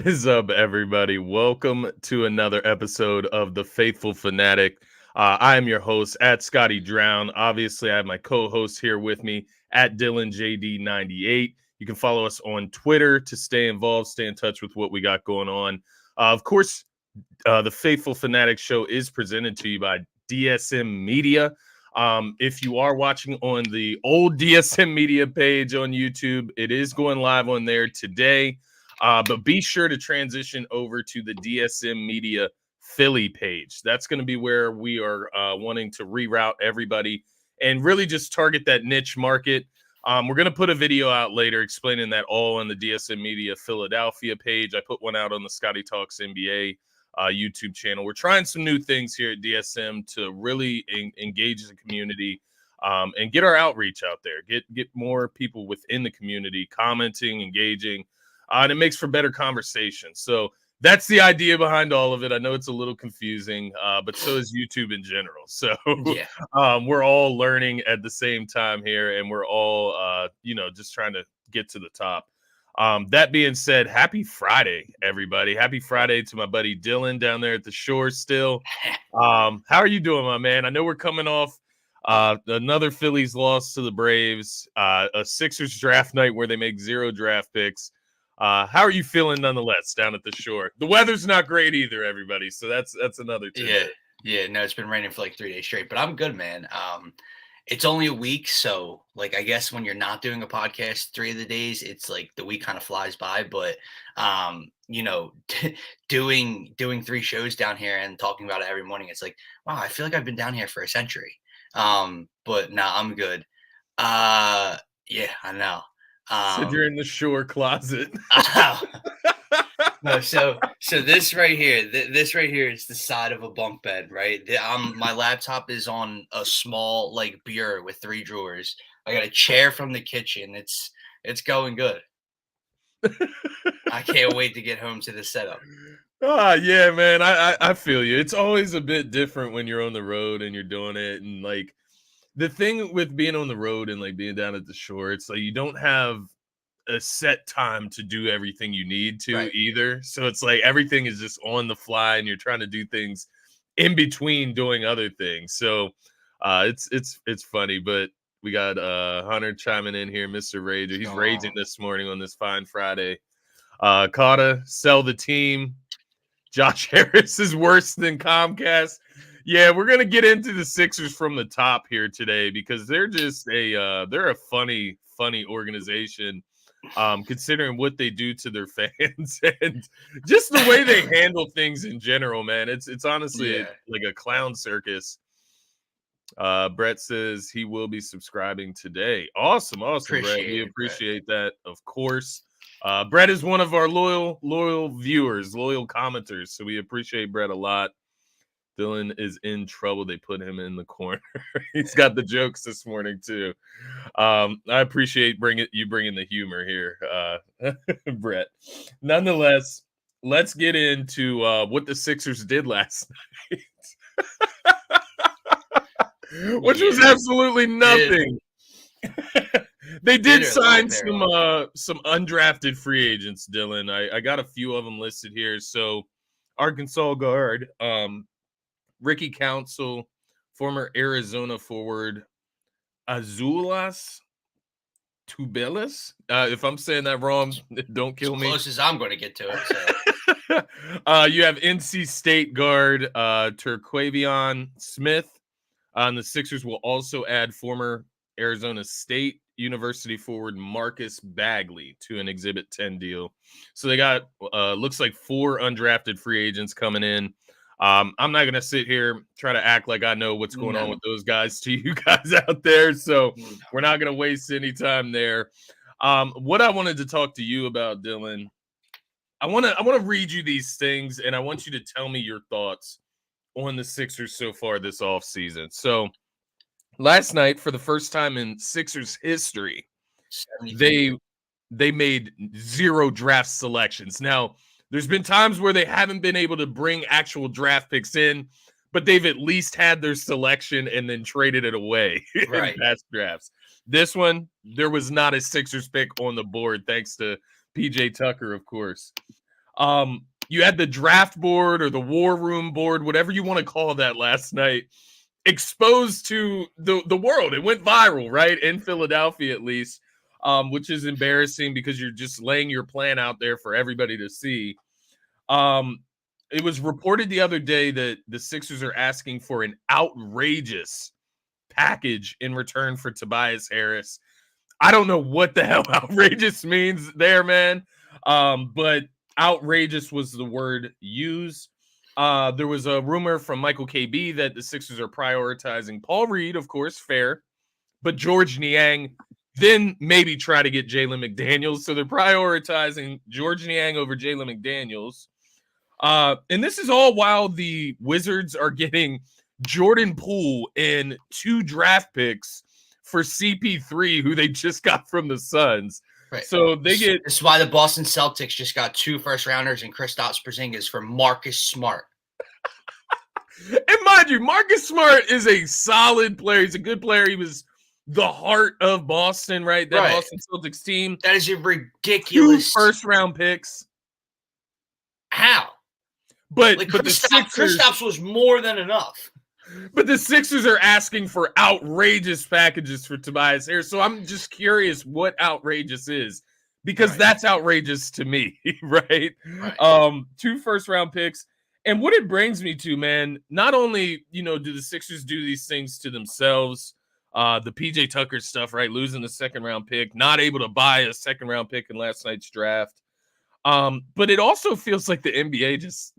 Is up, everybody? Welcome to another episode of the Faithful Fanatic. I am your host at Scotty Drown. Obviously, I have my co-host here with me at DylanJD98. You can follow us on Twitter to stay involved, stay in touch with what we got going on. Of course, the Faithful Fanatic show is presented to you by DSM Media. If you are watching on the old DSM Media page on YouTube, it is going live on there today. But be sure to transition over to the DSM Media Philly page. That's going to be where we are wanting to reroute everybody and really just target that niche market. We're going to put a video out later explaining that all on the DSM Media Philadelphia page. I put one out on the Scotty Talks NBA YouTube channel. We're trying some new things here at DSM to really engage the community and get our outreach out there. Get more people within the community commenting, engaging, and it makes for better conversation. So that's the idea behind all of it. I know it's a little confusing, but so is YouTube in general. So we're all learning at the same time here, and we're all, just trying to get to the top. That being said, happy Friday, everybody. Happy Friday to my buddy Dylan down there at the shore still. How are you doing, my man? I know we're coming off another Phillies loss to the Braves, a Sixers draft night where they make 0 draft picks. How are you feeling nonetheless down at the shore? The weather's not great either, everybody. So that's another tidbit. Yeah. No, it's been raining for like 3 days straight, but I'm good, man. It's only a week, so like I guess when you're not doing a podcast 3 of the days, it's like the week kind of flies by. But doing 3 shows down here and talking about it every morning, it's like, wow, I feel like I've been down here for a century. But no, I'm good. Yeah, I know. So you're in the shore closet. No, so this right here is the side of a bunk bed, right? My laptop is on a small like bureau with 3 drawers. I got a chair from the kitchen. It's going good. I can't wait to get home to the setup. Yeah, man. I feel you. It's always a bit different when you're on the road and you're doing it. And like the thing with being on the road and like being down at the shore, it's like you don't have a set time to do everything you need to either. So it's like everything is just on the fly and you're trying to do things in between doing other things. So it's funny, but we got Hunter chiming in here, Mr. Rager. He's raging this morning on this fine Friday. Carter, sell the team. Josh Harris is worse than Comcast. Yeah, we're gonna get into the Sixers from the top here today because they're just they're a funny organization. Considering what they do to their fans and just the way they handle things in general, man. It's honestly like a clown circus. Brett says he will be subscribing today. Awesome, Brett. We appreciate that, of course. Brett is one of our loyal viewers, loyal commenters, so we appreciate Brett a lot. Dylan is in trouble. They put him in the corner. He's got the jokes this morning too. I appreciate you bringing the humor here, Brett. Nonetheless, let's get into what the Sixers did last night, which was absolutely nothing. They did sign some undrafted free agents, Dylan. I got a few of them listed here. So Arkansas guard, Ricky Council, former Arizona forward Azuolas Tubelis. If I'm saying that wrong, don't kill me. As close as I'm going to get to it. So. You have NC State guard Terquavion Smith. And the Sixers will also add former Arizona State University forward Marcus Bagley to an Exhibit 10 deal. So they got looks like 4 undrafted free agents coming in. I'm not going to sit here, try to act like I know what's going on with those guys to you guys out there. So we're not going to waste any time there. What I wanted to talk to you about, Dylan, I want to read you these things, and I want you to tell me your thoughts on the Sixers so far this offseason. So last night, for the first time in Sixers history, they made 0 draft selections. Now, there's been times where they haven't been able to bring actual draft picks in, but they've at least had their selection and then traded it away in past drafts. This one, there was not a Sixers pick on the board, thanks to PJ Tucker, of course. You had the draft board or the war room board, whatever you want to call that, last night, exposed to the world. It went viral, right? In Philadelphia, at least, which is embarrassing because you're just laying your plan out there for everybody to see. It was reported the other day that the Sixers are asking for an outrageous package in return for Tobias Harris. I don't know what the hell outrageous means there, man. But outrageous was the word used. There was a rumor from Michael KB that the Sixers are prioritizing Paul Reed, of course, fair, but George Niang, then maybe try to get Jalen McDaniels. So they're prioritizing George Niang over Jalen McDaniels. And this is all while the Wizards are getting Jordan Poole and 2 draft picks for CP3, who they just got from the Suns. Right. So they get. This is why the Boston Celtics just got 2 first-rounders and Kristaps Porzingis for Marcus Smart. And mind you, Marcus Smart is a solid player. He's a good player. He was the heart of Boston, right? That Boston Celtics team. That is a ridiculous 2 first-round picks. How? But Kristaps was more than enough. But the Sixers are asking for outrageous packages for Tobias Harris. So I'm just curious what outrageous is, because that's outrageous to me, right? 2 first-round picks. And what it brings me to, man, not only, do the Sixers do these things to themselves, the PJ Tucker stuff, right? Losing the 2nd-round pick, not able to buy a 2nd-round pick in last night's draft. But it also feels like the NBA just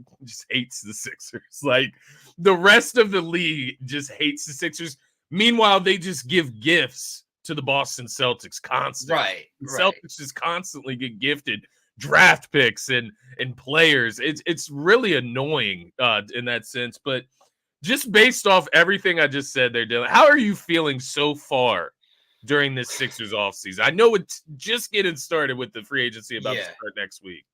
hates the Sixers. Like, the rest of the league just hates the Sixers. Meanwhile, they just give gifts to the Boston Celtics constantly. Celtics just constantly get gifted draft picks and players. It's really annoying in that sense. But just based off everything I just said there, Dylan, how are you feeling so far during this Sixers offseason? I know it's just getting started with the free agency about to start next week.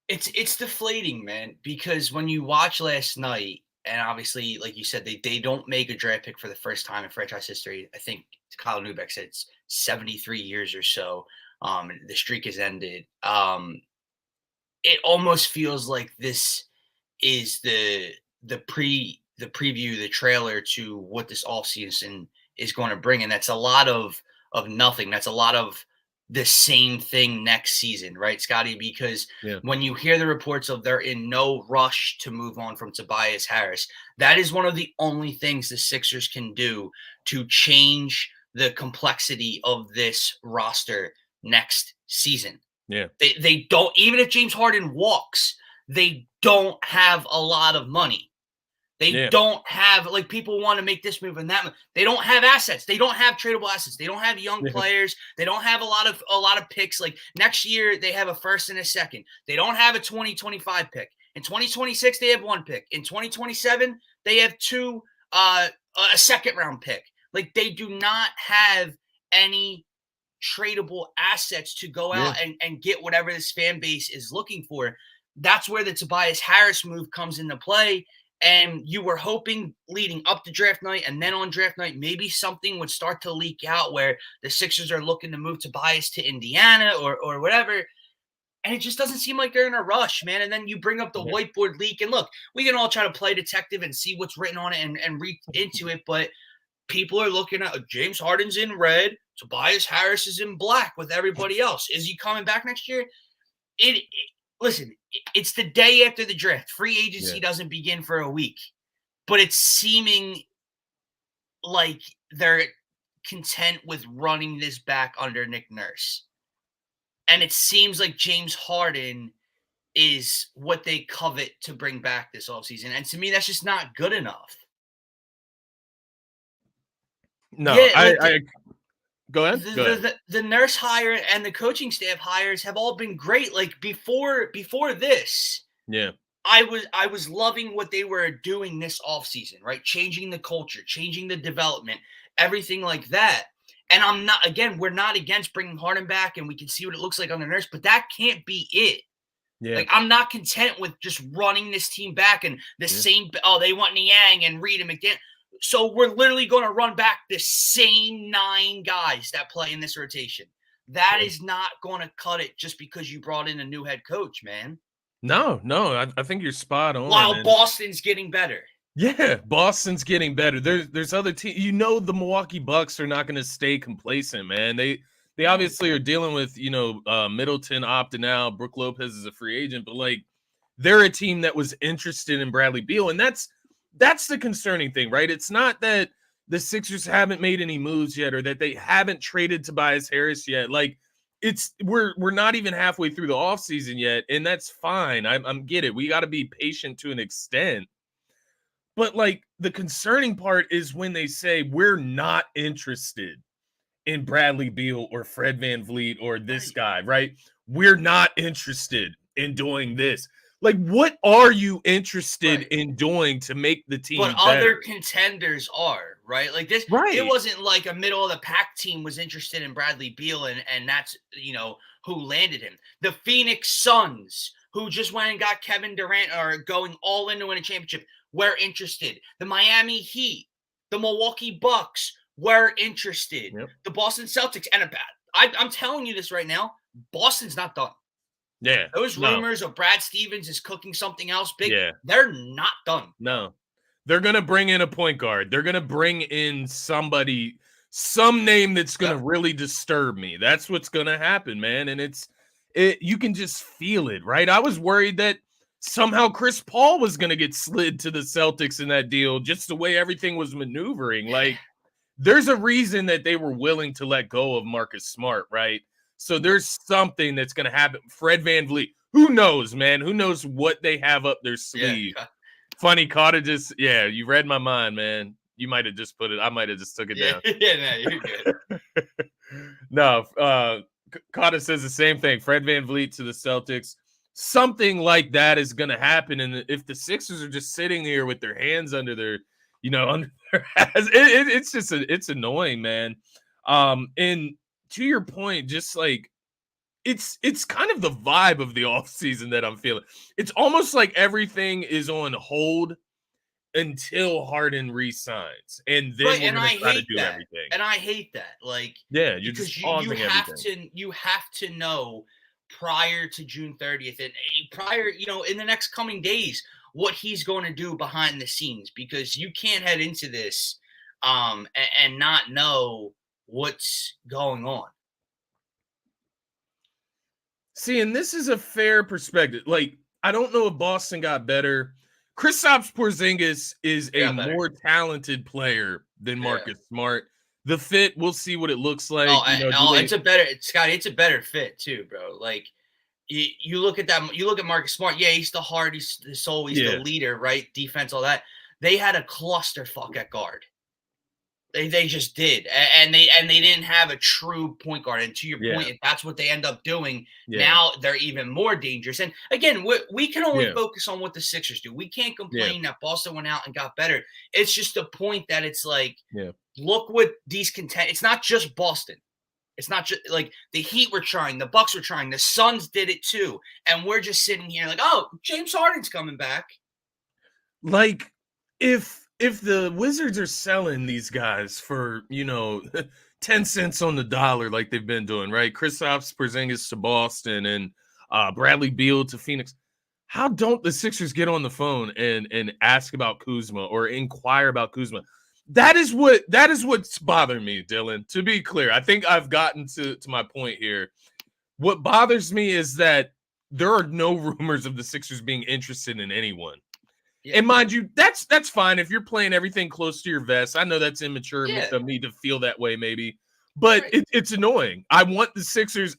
It's deflating, man, because when you watch last night, and obviously, like you said, they don't make a draft pick for the first time in franchise history. I think Kyle Neubeck said it's 73 years or so. The streak has ended. It almost feels like this is the preview, the trailer to what this offseason is going to bring, and that's a lot of nothing. That's a lot of the same thing next season, right, Scotty? Because when you hear the reports of they're in no rush to move on from Tobias Harris, that is one of the only things the Sixers can do to change the complexity of this roster next season. Yeah, they don't, even if James Harden walks, they don't have a lot of money. They don't have, like, people want to make this move and that move. They don't have assets. They don't have tradable assets. They don't have young players. They don't have a lot of picks. Like, next year they have a 1st and a 2nd. They don't have a 2025 pick. In 2026 they have 1 pick. In 2027 they have 2 a 2nd-round pick. Like, they do not have any tradable assets to go out and get whatever this fan base is looking for. That's where the Tobias Harris move comes into play. And you were hoping leading up to draft night and then on draft night, maybe something would start to leak out where the Sixers are looking to move Tobias to Indiana or whatever. And it just doesn't seem like they're in a rush, man. And then you bring up the whiteboard leak. And look, we can all try to play detective and see what's written on it and read into it. But people are looking at James Harden's in red. Tobias Harris is in black with everybody else. Is he coming back next year? Listen, it's the day after the draft. Free agency doesn't begin for a week. But it's seeming like they're content with running this back under Nick Nurse. And it seems like James Harden is what they covet to bring back this offseason. And to me, that's just not good enough. No, I Go ahead. The Nurse hire and the coaching staff hires have all been great. Like, before this, I was loving what they were doing this offseason, right? Changing the culture, changing the development, everything like that. And we're not against bringing Harden back, and we can see what it looks like on the Nurse, but that can't be it. Yeah. Like, I'm not content with just running this team back and the same. Oh, they want Niang and Reed and McDaniel. So we're literally going to run back the same 9 guys that play in this rotation. That is not going to cut it just because you brought in a new head coach, man. No, I think you're spot on. While And Boston's getting better. yeah, Boston's getting better. There's other teams. You know, the Milwaukee Bucks are not going to stay complacent, man. They obviously are dealing with Middleton opting out. Brook Lopez is a free agent, but like they're a team that was interested in Bradley Beal, and that's the concerning thing, right? It's not that the Sixers haven't made any moves yet, or that they haven't traded Tobias Harris yet. Like we're not even halfway through the offseason yet, and that's fine. I'm get it. We got to be patient to an extent. But like the concerning part is when they say we're not interested in Bradley Beal or Fred VanVleet or this guy, right? We're not interested in doing this. Like, what are you interested in doing to make the team But better? other contenders are, right? Like this, it wasn't like a middle of the pack team was interested in Bradley Beal and that's, who landed him. The Phoenix Suns, who just went and got Kevin Durant, are going all in to win a championship, were interested. The Miami Heat, the Milwaukee Bucks were interested. Yep. The Boston Celtics, and I'm telling you this right now, Boston's not done. Yeah. Those rumors of Brad Stevens is cooking something else big, yeah. they're not done. No. They're going to bring in a point guard. They're going to bring in somebody, some name that's going to really disturb me. That's what's going to happen, man. And you can just feel it, right? I was worried that somehow Chris Paul was going to get slid to the Celtics in that deal, just the way everything was maneuvering. Like, there's a reason that they were willing to let go of Marcus Smart, right? So there's something that's going to happen. Fred VanVleet, who knows, man? Who knows what they have up their sleeve? Yeah. Funny, Carter you read my mind, man. You might have just put it. I might have just took it down. Yeah, no, you're good. No, Carter says the same thing. Fred VanVleet to the Celtics. Something like that is going to happen. And if the Sixers are just sitting here with their hands under their, under their ass, it's annoying, man. And to your point, just like it's kind of the vibe of the offseason that I'm feeling. It's almost like everything is on hold until Harden resigns, and then we're going to try to do everything. And I hate that. Like, yeah, you're just pausing everything. You have to know prior to June 30th and prior, in the next coming days, what he's going to do behind the scenes, because you can't head into this and not know what's going on. See, and this is a fair perspective. Like, I don't know if Boston got better. Kristaps Porzingis is a more talented player than Marcus Smart. The fit, we'll see what it looks like. Scotty, it's a better fit too, bro. Like, you look at that. You look at Marcus Smart. Yeah, he's the heart. He's the soul. He's the leader, right? Defense, all that. They had a clusterfuck at guard. They just did, and they didn't have a true point guard. And to your point, if that's what they end up doing, now they're even more dangerous. And again, we can only focus on what the Sixers do. We can't complain that Boston went out and got better. It's just the point that it's like, look what these It's not just Boston. It's not just like the Heat were trying, the Bucks were trying, the Suns did it too, and we're just sitting here like, oh, James Harden's coming back. Like, if the Wizards are selling these guys for, 10 cents on the dollar like they've been doing, right? Kristaps Porzingis to Boston and Bradley Beal to Phoenix. How don't the Sixers get on the phone and ask about Kuzma or inquire about Kuzma? That is what's bothering me, Dylan. To be clear, I think I've gotten to my point here. What bothers me is that there are no rumors of the Sixers being interested in anyone. Yeah. And mind you, that's fine if you're playing everything close to your vest. I know that's immature of me to feel that way, maybe, but it's annoying. I want the Sixers.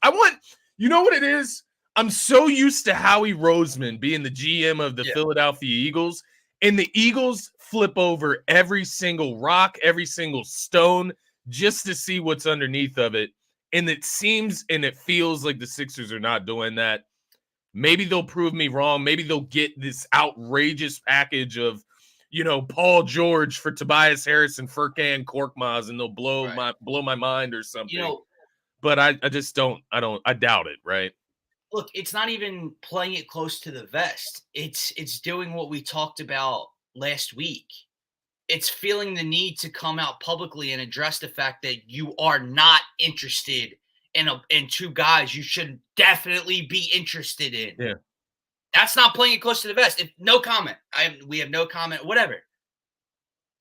You know what it is? I'm so used to Howie Roseman being the GM of the Philadelphia Eagles, and the Eagles flip over every single rock, every single stone, just to see what's underneath of it. And it seems and it feels like the Sixers are not doing that. Maybe they'll prove me wrong. Maybe they'll get this outrageous package of, Paul George for Tobias Harris and Furkan Korkmaz, and they'll blow my mind or something. But I just don't. I doubt it. Right. Look, it's not even playing it close to the vest. It's doing what we talked about last week. It's feeling the need to come out publicly and address the fact that you are not interested and two guys you should definitely be interested in. Yeah. That's not playing it close to the vest. No comment. We have no comment, whatever.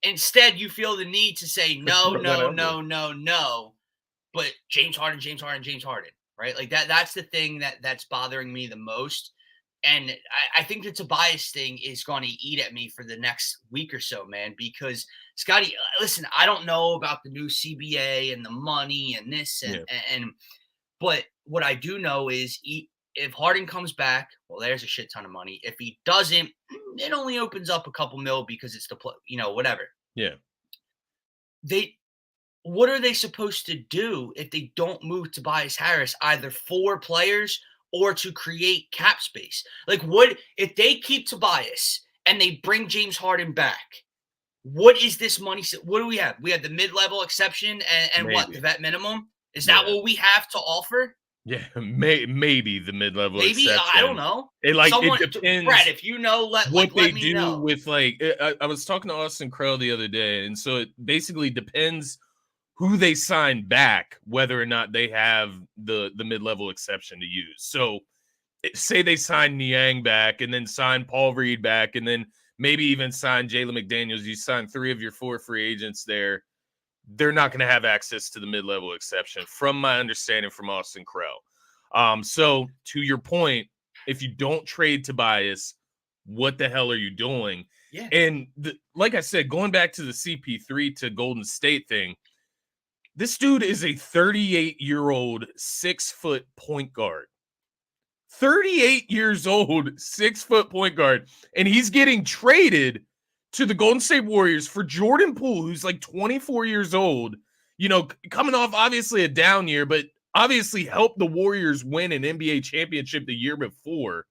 Instead, you feel the need to say no, but James Harden, right? Like that's the thing that's bothering me the most. And I think the Tobias thing is going to eat at me for the next week or so, man, because Scotty, listen, I don't know about the new CBA and the money and this but what I do know is if Harden comes back, well, there's a shit ton of money. If he doesn't, it only opens up a couple mil because it's whatever. Yeah. What are they supposed to do if they don't move Tobias Harris, either for players or to create cap space? Like, what if they keep Tobias and they bring James Harden back? What is this money? What do we have? We have the mid-level exception and what, the vet minimum? Is that what we have to offer? Yeah, maybe the mid-level exception. I don't know. It depends. Brett, if you know, let me know. With I was talking to Austin Krell the other day, and so it basically depends who they sign back, whether or not they have the mid-level exception to use. So say they sign Niang back and then sign Paul Reed back and then maybe even sign Jalen McDaniels. You sign 3 of your 4 free agents there. They're not going to have access to the mid-level exception from my understanding from Austin Krell. So to your point, if you don't trade Tobias, what the hell are you doing? Yeah. And like I said, going back to the CP3 to Golden State thing, this dude is a 38-year-old 6-foot point guard. 38 years old, 6-foot point guard. And he's getting traded to the Golden State Warriors for Jordan Poole, who's like 24 years old, coming off obviously a down year, but obviously helped the Warriors win an NBA championship the year before.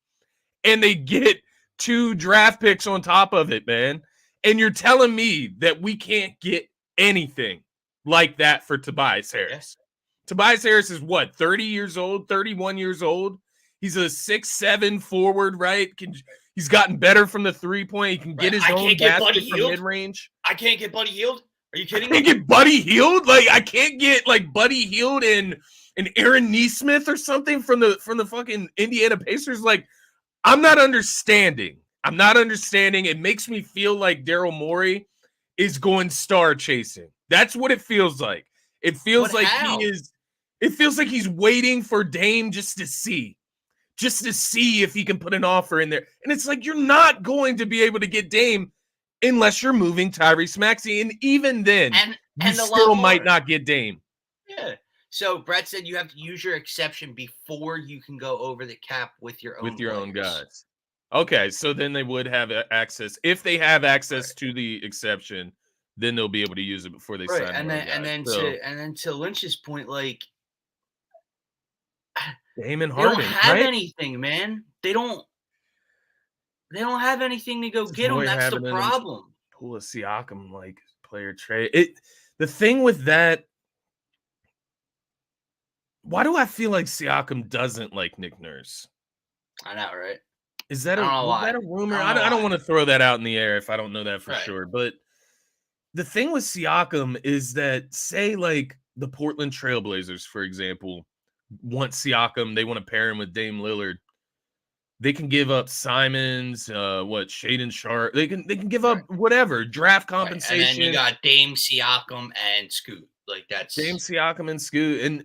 And they get 2 draft picks on top of it, man. And you're telling me that we can't get anything like that for Tobias Harris. Yes. Tobias Harris is what, 30 years old, 31 years old? He's a 6'7" forward, right? He's gotten better from the 3-point. He can get his own basket from mid-range. I can't get Buddy Hield. Are you kidding me? I can't get Buddy Hield? Like, I can't get like Buddy Hield and Aaron Nesmith or something from the fucking Indiana Pacers. Like, I'm not understanding. It makes me feel like Daryl Morey is going star chasing. That's what it feels like. It feels like it feels like he's waiting for Dame just to see if he can put an offer in there. And it's like, you're not going to be able to get Dame unless you're moving Tyrese Maxey. And even then, you still might not get Dame. Yeah. So Brett said you have to use your exception before you can go over the cap with your own guys. Okay, so then they would have access. If they have access to the exception, then they'll be able to use it before they sign. And then to Lynch's point, like, Damon Harden, they don't have anything, man. They don't have anything to go get them. That's the problem. Pull a Siakam like player trade. The thing with that, why do I feel like Siakam doesn't like Nick Nurse? I know, right? Is that a rumor? I don't want to throw that out in the air if I don't know that for sure. But the thing with Siakam is that, say, like the Portland Trailblazers, for example, want Siakam, they want to pair him with Dame Lillard. They can give up Simons, Shaedon Sharpe. They can give up whatever draft compensation. And then you got Dame, Siakam, and Scoot. Like, that's Dame, Siakam, and Scoot. And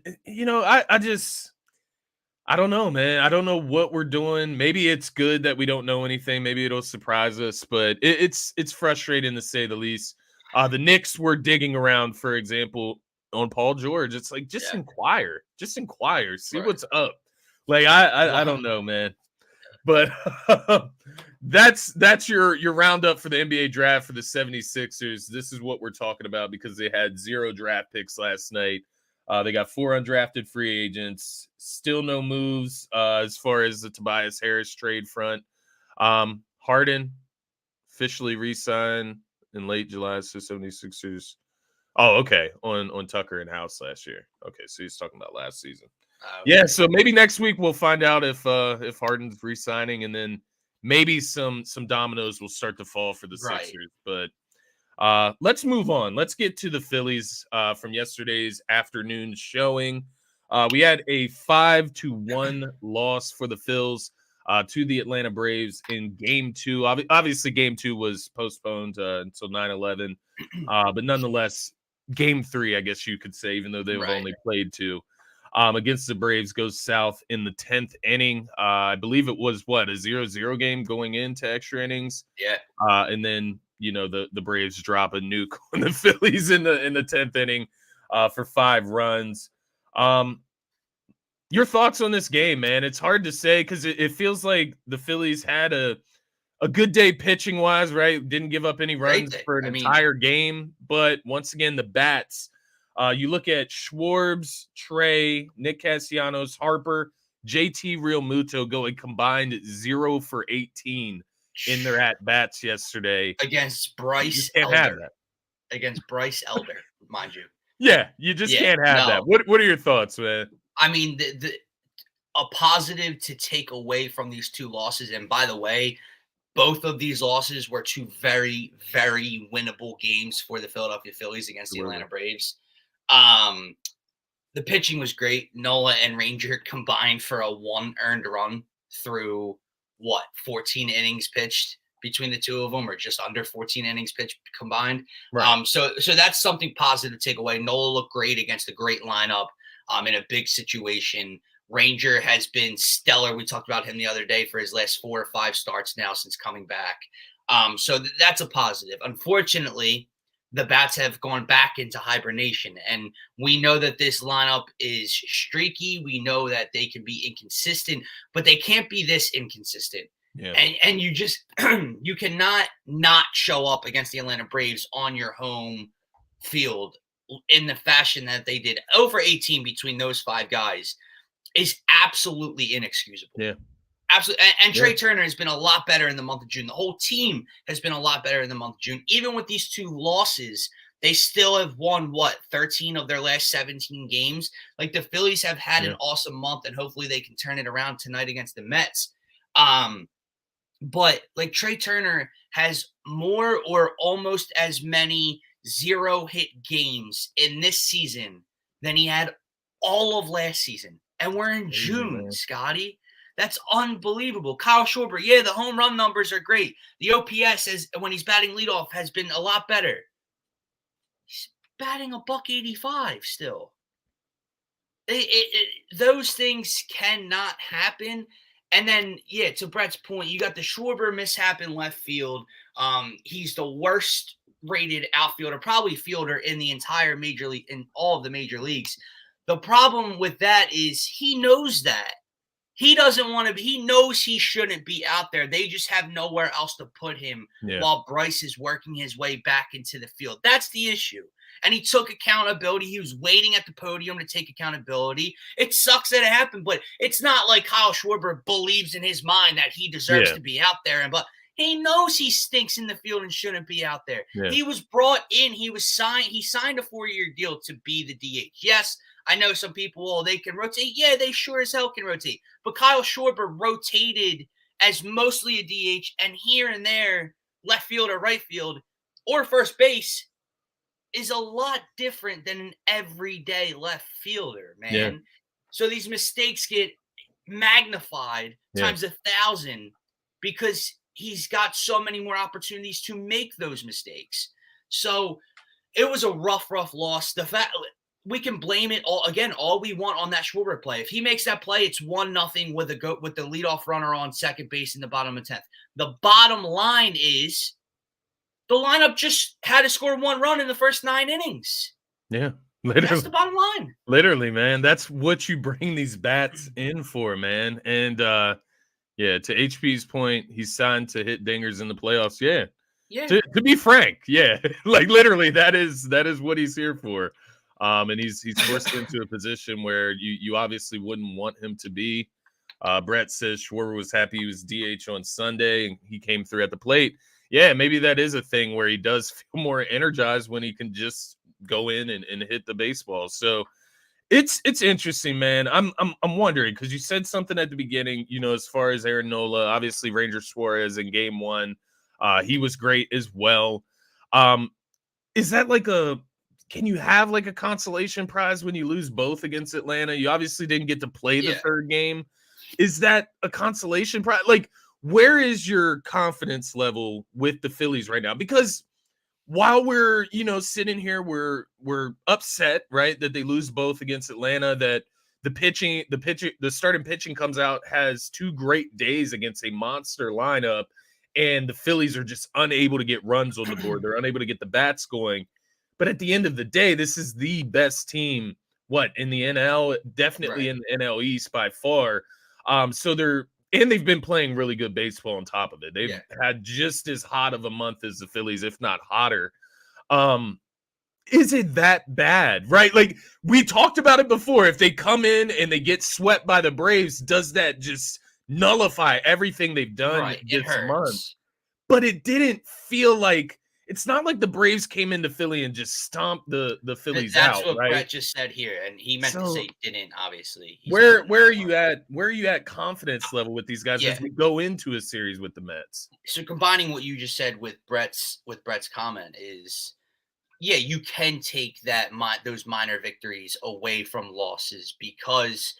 I don't know, man. I don't know what we're doing. Maybe it's good that we don't know anything. Maybe it'll surprise us. But it's frustrating to say the least. The Knicks were digging around, for example, on Paul George. It's like, just inquire. Just inquire. See what's up. Like, I don't know, man. But that's your roundup for the NBA draft for the 76ers. This is what we're talking about because they had 0 draft picks last night. They got 4 undrafted free agents. Still no moves as far as the Tobias Harris trade front. Harden officially re-signed in late July, so 76ers. Oh, okay. On Tucker and House last year. Okay, so he's talking about last season. Yeah, so maybe next week we'll find out if Harden's re-signing, and then maybe some dominoes will start to fall for the Sixers. But let's move on. Let's get to the Phillies from yesterday's afternoon showing. We had a 5-1 loss for the Phils to the Atlanta Braves in Game 2. Obviously, Game 2 was postponed until 9/11, but nonetheless, Game 3, I guess you could say, even though they've only played 2. Against the Braves goes south in the 10th inning. I believe it was, a 0-0 game going into extra innings. Yeah. And then, the Braves drop a nuke on the Phillies in the 10th inning for 5 runs. Your thoughts on this game, man? It's hard to say because it feels like the Phillies had a good day pitching wise, right? Didn't give up any runs for an entire game. But once again, the bats, you look at Schwartz, Trey, Nick Castellanos, Harper, JT Realmuto going combined 0 for 18 in their at-bats yesterday. Against Bryce Elder. Against Bryce Elder, mind you. Yeah, you just can't have that. What are your thoughts, man? I mean, a positive to take away from these 2 losses, and by the way, both of these losses were 2 very, very winnable games for the Philadelphia Phillies against the Atlanta Braves. The pitching was great. Nola and Ranger combined for a 1 earned run through 14 innings pitched between the 2 of them, or just under 14 innings pitched combined. Right. So that's something positive to take away. Nola looked great against a great lineup in a big situation. Ranger has been stellar. We talked about him the other day for his last 4 or 5 starts now since coming back. So that's a positive. Unfortunately, the bats have gone back into hibernation, and we know that this lineup is streaky. We know that they can be inconsistent, but they can't be this inconsistent. Yeah. And you just you cannot not show up against the Atlanta Braves on your home field in the fashion that they did. Over 18 between those 5 guys is absolutely inexcusable. Yeah. Absolutely. And Trey Turner has been a lot better in the month of June. The whole team has been a lot better in the month of June. Even with these 2 losses, they still have won, 13 of their last 17 games. Like, the Phillies have had an awesome month, and hopefully they can turn it around tonight against the Mets. But, like, Trey Turner has more or almost as many 0-hit games in this season than he had all of last season. And we're in June, Scotty. That's unbelievable. Kyle Schwarber, the home run numbers are great. The OPS, when he's batting leadoff, has been a lot better. He's batting $185 still. Those things cannot happen. And then, to Brett's point, you got the Schwarber mishap in left field. He's the worst rated outfielder, probably fielder in the entire major league, in all of the major leagues. The problem with that is he knows that. He doesn't want to be, he knows he shouldn't be out there. They just have nowhere else to put him while Bryce is working his way back into the field. That's the issue. And he took accountability. He was waiting at the podium to take accountability. It sucks that it happened, but it's not like Kyle Schwarber believes in his mind that he deserves to be out there. But he knows he stinks in the field and shouldn't be out there. Yeah. He was brought in. He signed a 4-year deal to be the DH. Yes, I know some people, they can rotate. Yeah, they sure as hell can rotate. But Kyle Schwarber rotated as mostly a DH, and here and there, left field or right field or first base is a lot different than an everyday left fielder, man. Yeah. So these mistakes get magnified times 1,000 because he's got so many more opportunities to make those mistakes. So it was a rough loss. The fact we can blame it all we want on that Schwarber play. If he makes that play, it's 1-0 with the leadoff runner on second base in the bottom of 10th. The bottom line is the lineup just had to score 1 run in the first 9 innings. Yeah. That's the bottom line. Literally, man. That's what you bring these bats in for, man. And to HP's point, he's signed to hit dingers in the playoffs. Yeah. Yeah. To be frank, like literally that is what he's here for. And he's forced into a position where you obviously wouldn't want him to be. Brett says Schwarber was happy he was DH on Sunday and he came through at the plate. Yeah, maybe that is a thing where he does feel more energized when he can just go in and hit the baseball. So it's interesting, man. I'm wondering because you said something at the beginning, as far as Aaron Nola, obviously Ranger Suarez in game 1, he was great as well. Is that like a can you have like a consolation prize when you lose both against Atlanta? You obviously didn't get to play the third game. Is that a consolation prize? Like, where is your confidence level with the Phillies right now? Because while we're, sitting here, we're upset, right, that they lose both against Atlanta, that the starting pitching comes out, has 2 great days against a monster lineup, and the Phillies are just unable to get runs on the board. They're unable to get the bats going. But at the end of the day, this is the best team, in the NL, definitely in the NL East by far. They've been playing really good baseball on top of it. They've had just as hot of a month as the Phillies, if not hotter. Is it that bad, right? Like, we talked about it before. If they come in and they get swept by the Braves, does that just nullify everything they've done this month? But it didn't feel like, it's not like the Braves came into Philly and just stomped the Phillies out, That's what right? Brett just said here, and he meant to say didn't, obviously. Where are you at? Where are you at confidence level with these guys as we go into a series with the Mets? So combining what you just said with Brett's comment is, you can take those minor victories away from losses, because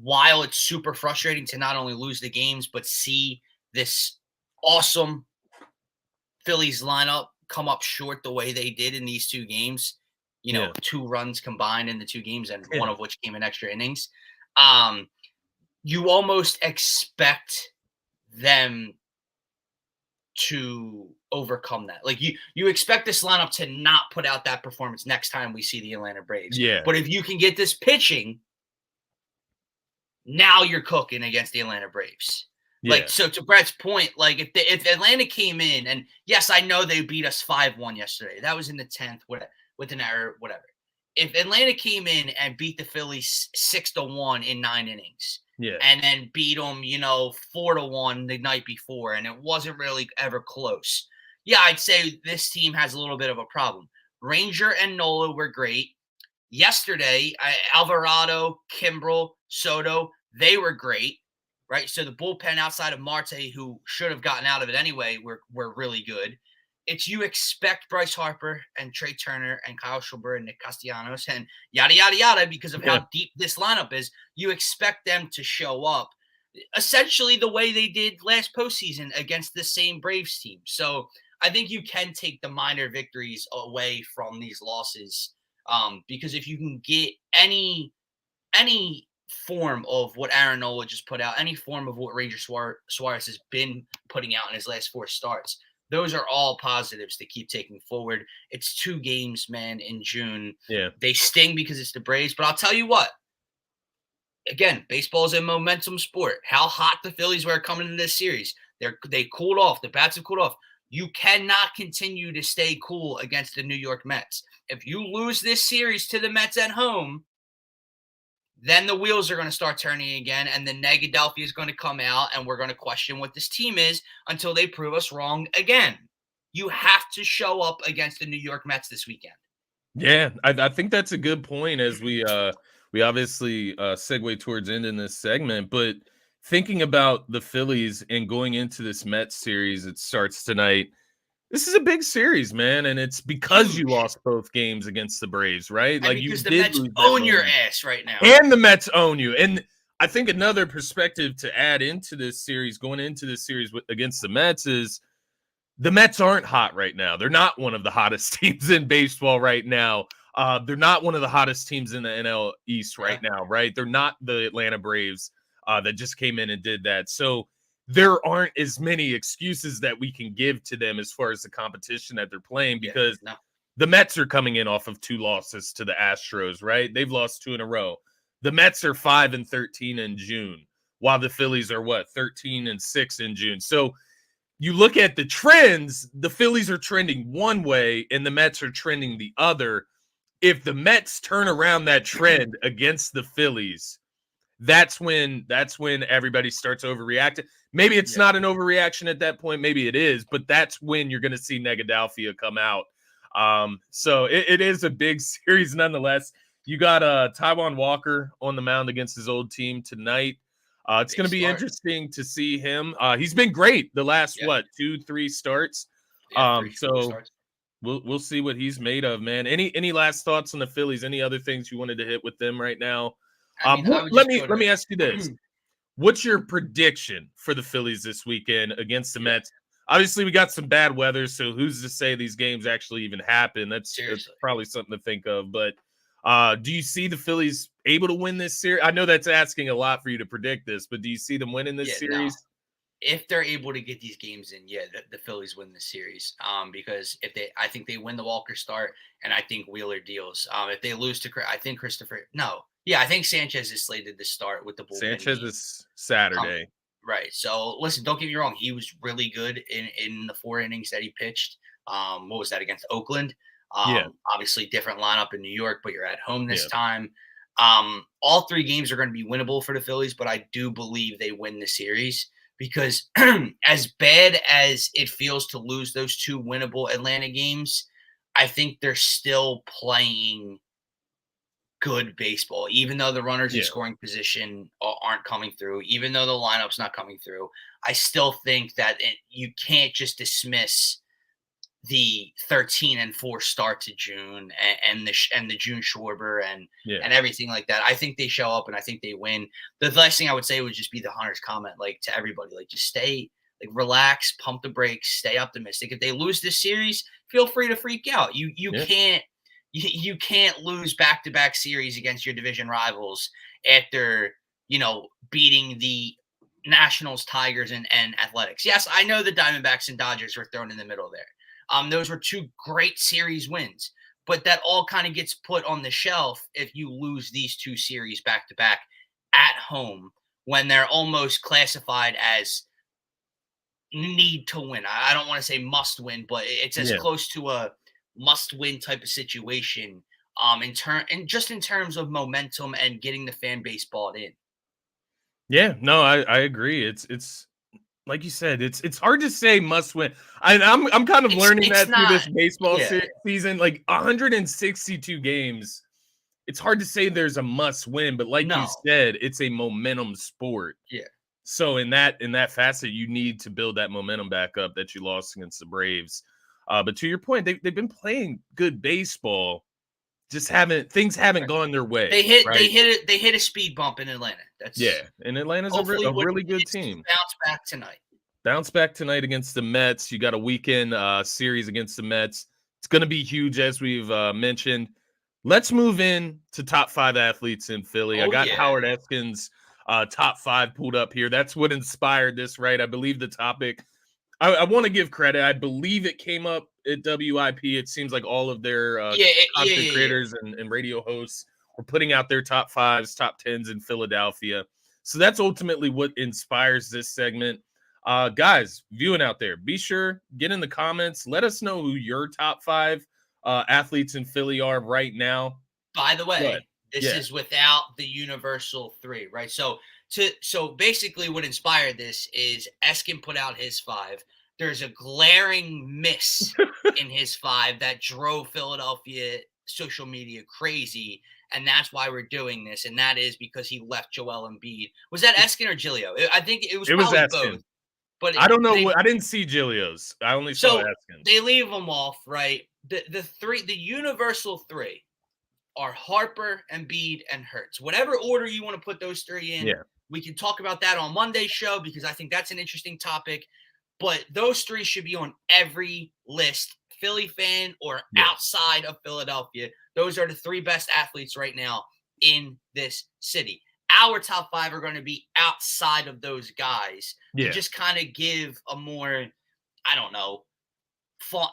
while it's super frustrating to not only lose the games but see this awesome Phillies lineup come up short the way they did in these 2 games, 2 runs combined in the 2 games, and one of which came in extra innings. You almost expect them to overcome that. Like, you expect this lineup to not put out that performance next time we see the Atlanta Braves. But if you can get this pitching, now you're cooking against the Atlanta Braves. Like, so to Brett's point, like, if Atlanta came in, and yes, I know they beat us 5-1 yesterday. That was in the 10th with an error, whatever. If Atlanta came in and beat the Phillies 6-1 in 9 innings, and then beat them, 4-1 the night before, and it wasn't really ever close, I'd say this team has a little bit of a problem. Ranger and Nola were great. Yesterday, Alvarado, Kimbrel, Soto, they were great. Right, so the bullpen outside of Marte, who should have gotten out of it anyway, were really good. It's, you expect Bryce Harper and Trey Turner and Kyle Schwarber and Nick Castellanos and yada, yada, yada, because of how deep this lineup is. You expect them to show up essentially the way they did last postseason against the same Braves team. So I think you can take the minor victories away from these losses, because if you can get any form of what Aaron Nola just put out, any form of what Ranger Suarez has been putting out in his last 4 starts, those are all positives to keep taking forward. It's 2 games, man, in June. They sting because it's the Braves, but I'll tell you what. Again, baseball is a momentum sport. How hot the Phillies were coming into this series. They cooled off. The bats have cooled off. You cannot continue to stay cool against the New York Mets. If you lose this series to the Mets at home, then the wheels are going to start turning again, and the negadelphia is going to come out, and we're going to question what this team is until they prove us wrong again. You have to show up against the New York Mets this weekend. Yeah, I think that's a good point as we obviously segue towards ending this segment. But thinking about the Phillies and going into this Mets series, it starts tonight. This is a big series, man, and it's because you lost both games against the Braves, right? And like, because you the Mets own your ass right now. And the Mets own you. And I think another perspective to add into this series, going into this series against the Mets, is the Mets aren't hot right now. They're not one of the hottest teams in baseball right now. They're not one of the hottest teams in the NL East right now, right? They're not the Atlanta Braves that just came in and did that. So there aren't as many excuses that we can give to them as far as the competition that they're playing, because the Mets are coming in off of 2 losses to the Astros, right? They've lost 2 in a row. The Mets are 5-13 in June, while the Phillies are 13-6 in June. So you look at the trends, the Phillies are trending one way and the Mets are trending the other. If the Mets turn around that trend against the Phillies, that's when everybody starts overreacting. Maybe it's not an overreaction at that point. Maybe it is, but that's when you're going to see negadelphia come out. So it is a big series nonetheless. You got Taijuan Walker on the mound against his old team tonight. It's going to be interesting to see him. He's been great the last 2-3 starts. We'll see what he's made of, man. Any last thoughts on the Phillies? Any other things you wanted to hit with them right now? I mean, I would just Let me ask you this: what's your prediction for the Phillies this weekend against the Mets? Obviously, we got some bad weather, so who's to say these games actually even happen? That's probably something to think of. But do you see the Phillies able to win this series? I know that's asking a lot for you to predict this, but do you see them winning this series? No. If they're able to get these games in, the Phillies win the series. Because I think they win the Walker start, and I think Wheeler deals. If they lose to, I think I think Sanchez is slated to start with the bullpen. Sanchez is Saturday. Right. So listen, don't get me wrong. He was really good in the 4 innings that he pitched. What was that against Oakland? Obviously different lineup in New York, but you're at home this time. All 3 games are going to be winnable for the Phillies, but I do believe they win the series because as bad as it feels to lose those 2 winnable Atlanta games, I think they're still playing good baseball, even though the runners in scoring position aren't coming through, even though the lineup's not coming through. I still think that you can't just dismiss the 13-4 start to June and the June Schwarber and everything like that. I think they show up and I think they win. The last thing I would say would just be the Hunter's comment, like to everybody, like just stay, like relax, pump the brakes, stay optimistic. If they lose this series, feel free to freak out. You can't lose back-to-back series against your division rivals after, beating the Nationals, Tigers, and Athletics. Yes, I know the Diamondbacks and Dodgers were thrown in the middle there. Those were 2 great series wins, but that all kind of gets put on the shelf if you lose these 2 series back-to-back at home when they're almost classified as need to win. I don't want to say must win, but it's as close to a must-win type of situation in terms of momentum and getting the fan base bought in. Yeah, no, I agree. It's like you said, it's hard to say must win. I'm kind of learning that through this baseball season. Like 162 games, it's hard to say there's a must win, but like you said, it's a momentum sport. Yeah. So in that facet, you need to build that momentum back up that you lost against the Braves. But to your point, they've been playing good baseball. Just things haven't gone their way. They hit a speed bump in Atlanta. And Atlanta's a really good team. Bounce back tonight against the Mets. You got a weekend series against the Mets. It's going to be huge, as we've mentioned. Let's move in to top 5 athletes in Philly. I got Howard Eskin's top 5 pulled up here. That's what inspired this, right? I believe the topic. I want to give credit. I believe it came up at WIP. It seems like all of their content creators and radio hosts were putting out their top 5s, top 10s in Philadelphia. So that's ultimately what inspires this segment. Guys, viewing out there, be sure, get in the comments. Let us know who your top 5 athletes in Philly are right now. By the way, this is without the universal 3, right? So basically what inspired this is Eskin put out his 5. There's a glaring miss in his 5 that drove Philadelphia social media crazy, and that's why we're doing this, and that is because he left Joel Embiid. Was that Eskin or Giglio? I think it was probably both. But I don't know. I didn't see Giglio's. I only saw Eskin's. They leave them off, right? The universal 3 are Harper, Embiid, and Hurts. Whatever order you want to put those 3 in, we can talk about that on Monday's show because I think that's an interesting topic. But those 3 should be on every list, Philly fan or outside of Philadelphia. Those are the 3 best athletes right now in this city. Our top 5 are going to be outside of those guys to just kind of give a more, I don't know,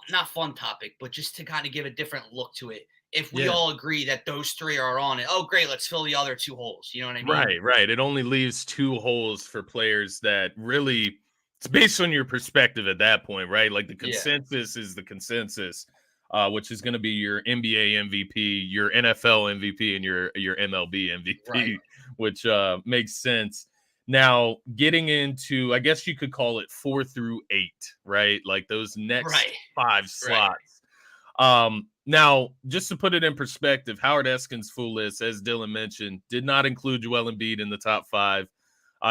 not fun topic, but just to kind of give a different look to it. If we all agree that those 3 are on it, oh, great, let's fill the other 2 holes. You know what I mean? Right. It only leaves 2 holes for players that really – it's based on your perspective at that point, right? Like the consensus is the consensus, which is going to be your NBA MVP, your NFL MVP, and your MLB MVP, which makes sense. Now, getting into, I guess you could call it 4 through 8, right? Like those next 5 slots. Now, just to put it in perspective, Howard Eskin's full list, as Dylan mentioned, did not include Joel Embiid in the top 5.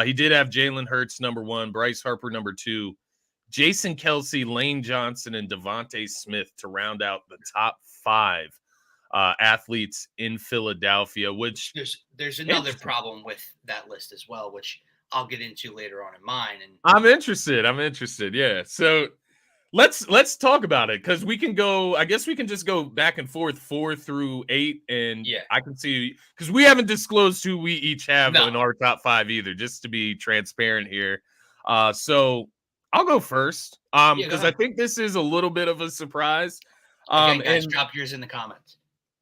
He did have Jalen Hurts number 1, Bryce Harper number 2, Jason Kelce, Lane Johnson, and Devontae Smith to round out the top 5 athletes in Philadelphia, which there's another problem with that list as well, which I'll get into later on in mine. And I'm interested. Yeah. So let's talk about it, because we can go, I guess we can just go back and forth 4 through 8, and yeah, I can see, because we haven't disclosed who we each have No. in our top 5 either, just to be transparent here. So I'll go first, because I think this is a little bit of a surprise. Again, guys, drop yours in the comments.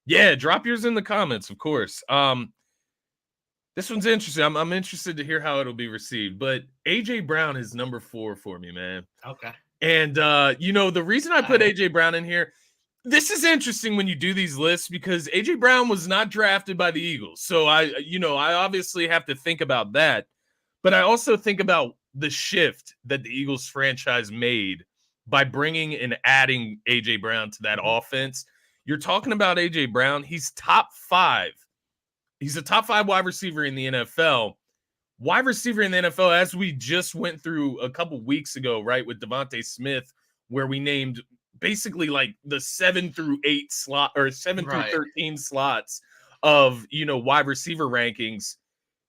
Yeah, drop yours in the comments, of course. This one's interesting. I'm interested to hear how it'll be received. But AJ Brown is number 4 for me, man. Okay. And the reason I put AJ Brown in here, this is interesting when you do these lists, because AJ Brown was not drafted by the Eagles. So I obviously have to think about that. But I also think about the shift that the Eagles franchise made by bringing and adding AJ Brown to that offense. You're talking about AJ Brown. He's top 5. He's a top 5 wide receiver in the NFL. Wide receiver in the NFL, as we just went through a couple weeks ago, right, with Devontae Smith, where we named basically like the 7 through 8 slot, or 7 through 13 slots of, wide receiver rankings.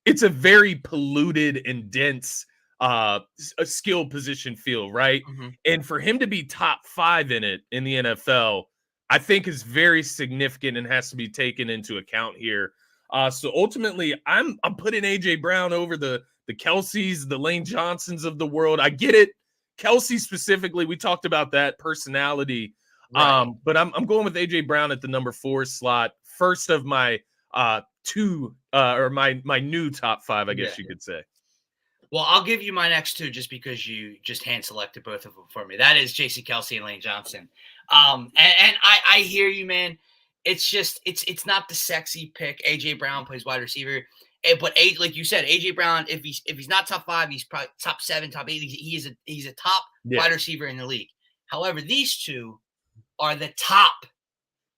It's a very polluted and dense a skill position field, right? And for him to be top 5 in it in the NFL, I think is very significant and has to be taken into account here. So ultimately, I'm putting AJ Brown over the Kelce's, the Lane Johnsons of the world. I get it. Kelce specifically, we talked about that personality. Right. But I'm going with AJ Brown at the number 4 slot. First of my two or my new top 5, I guess you could say. Well, I'll give you my next 2 just because you just hand selected both of them for me. That is Jason Kelce and Lane Johnson. And I hear you, man. It's just it's not the sexy pick. AJ Brown plays wide receiver, but like you said, AJ Brown, if he's not top 5, he's probably top 7, top 8. He's a top wide receiver in the league. However, these 2 are the top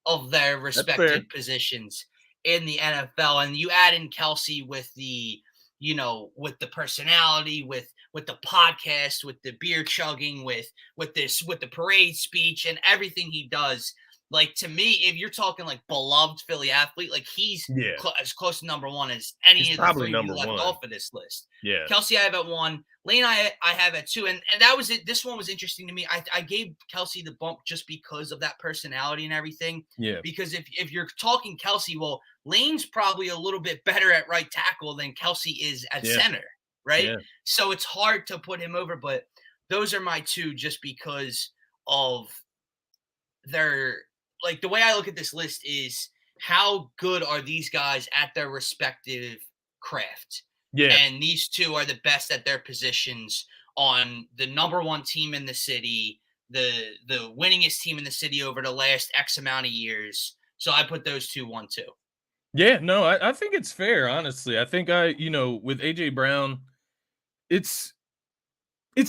of their respective positions in the NFL, and you add in Kelce with the with the personality, with the podcast, with the beer chugging, with the parade speech and everything he does. Like, to me, if you're talking like beloved Philly athlete, like he's as close to number 1 as any of the 3 you left off of this list. Yeah, Kelce I have at 1, Lane I have at 2, and that was it. This one was interesting to me. I gave Kelce the bump just because of that personality and everything. Yeah, because if you're talking Kelce, well, Lane's probably a little bit better at right tackle than Kelce is at center, right? Yeah. So it's hard to put him over, but those are my 2 just because of their. Like, the way I look at this list is how good are these guys at their respective craft? Yeah. And these 2 are the best at their positions on the number 1 team in the city, the winningest team in the city over the last X amount of years. So I put those 2 1-2. Yeah, no, I think it's fair, honestly. I think with AJ Brown, it's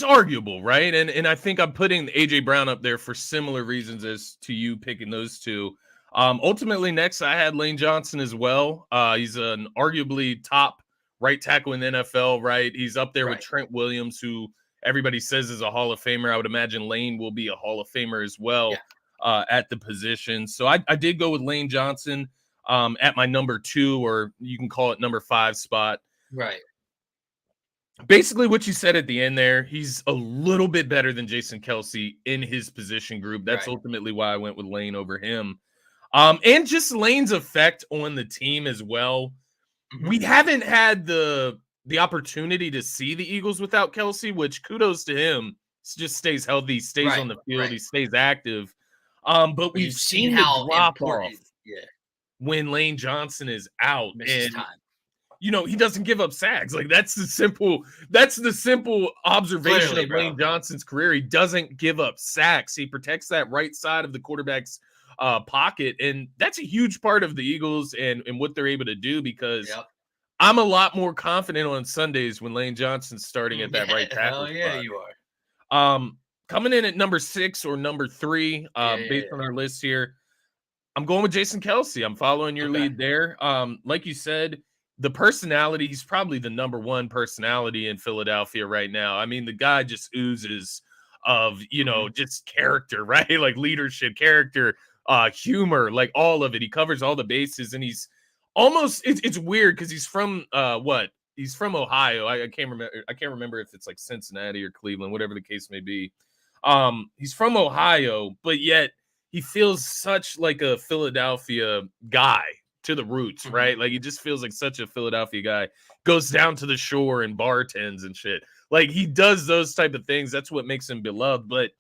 arguable, right? And I think I'm putting AJ Brown up there for similar reasons as to you picking those 2. Ultimately, next I had Lane Johnson as well. He's an arguably top right tackle in the NFL, right? He's up there with Trent Williams, who everybody says is a Hall of Famer. I would imagine Lane will be a Hall of Famer as well at the position. So I did go with Lane Johnson at my number 2, or you can call it number 5 spot. Right. Basically what you said at the end there, he's a little bit better than Jason Kelce in his position group. That's ultimately why I went with Lane over him. And just Lane's effect on the team as well. We haven't had the opportunity to see the Eagles without Kelce, which kudos to him. Just stays healthy, stays on the field, he stays active. But we've seen how drop off when Lane Johnson is out. And he doesn't give up sacks. Like, that's the simple observation of Lane Johnson's career. He doesn't give up sacks. He protects that right side of the quarterback's pocket. And that's a huge part of the Eagles and what they're able to do, because I'm a lot more confident on Sundays when Lane Johnson's starting at that right tackle spot. Yeah, you are. Coming in at number 6 or number 3, based on our list here, I'm going with Jason Kelce. I'm following your lead there. Like you said, the personality, he's probably the number 1 personality in Philadelphia right now. I mean, the guy just oozes of, just character, right? Like leadership, character, humor, like all of it. He covers all the bases, and he's almost it's weird because he's from he's from Ohio. I can't remember if it's like Cincinnati or Cleveland, whatever the case may be. He's from Ohio, but yet he feels such like a Philadelphia guy to the roots, right? Like he just feels like such a Philadelphia guy. Goes down to the shore and bartends and shit. Like he does those type of things. That's what makes him beloved, but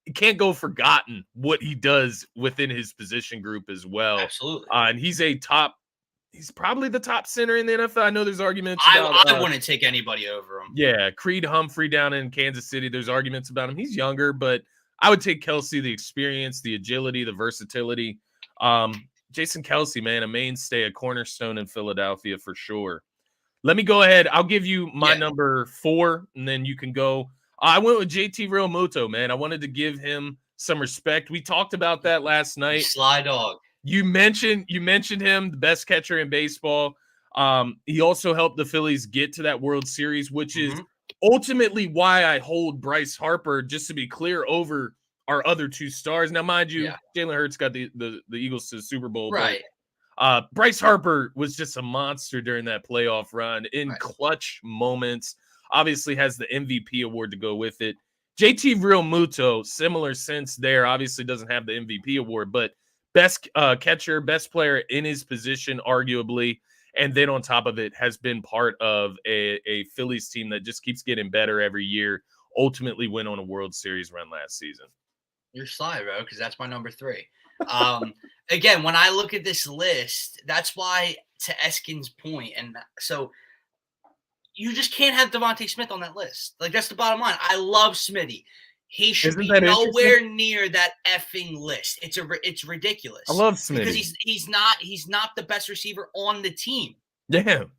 it can't go forgotten what he does within his position group as well. Absolutely. And he's probably the top center in the NFL. I know there's arguments about I wouldn't take anybody over him. Yeah, Creed Humphrey down in Kansas City, there's arguments about him. He's younger, but I would take Kelce, the experience, the agility, the versatility. Jason Kelce, man, a mainstay, a cornerstone in Philadelphia for sure. Let me go ahead. I'll give you my number 4, and then you can go. I went with JT Realmuto, man. I wanted to give him some respect. We talked about that last night. Sly dog. You mentioned him, the best catcher in baseball. He also helped the Phillies get to that World Series, which is ultimately why I hold Bryce Harper, just to be clear, over our other 2 stars. Now, mind you, Jalen Hurts got the Eagles to the Super Bowl. Right. But, Bryce Harper was just a monster during that playoff run in clutch moments. Obviously has the MVP award to go with it. JT Realmuto, similar sense there, obviously doesn't have the MVP award, but best catcher, best player in his position, arguably. And then on top of it, has been part of a Phillies team that just keeps getting better every year. Ultimately went on a World Series run last season. You're sly, bro, because that's my number 3. Again, when I look at this list, that's why, to Eskin's point, and so you just can't have Devontae Smith on that list. Like, that's the bottom line. I love Smitty. He should be nowhere near that effing list. It's ridiculous. I love Smitty because he's not the best receiver on the team. Damn.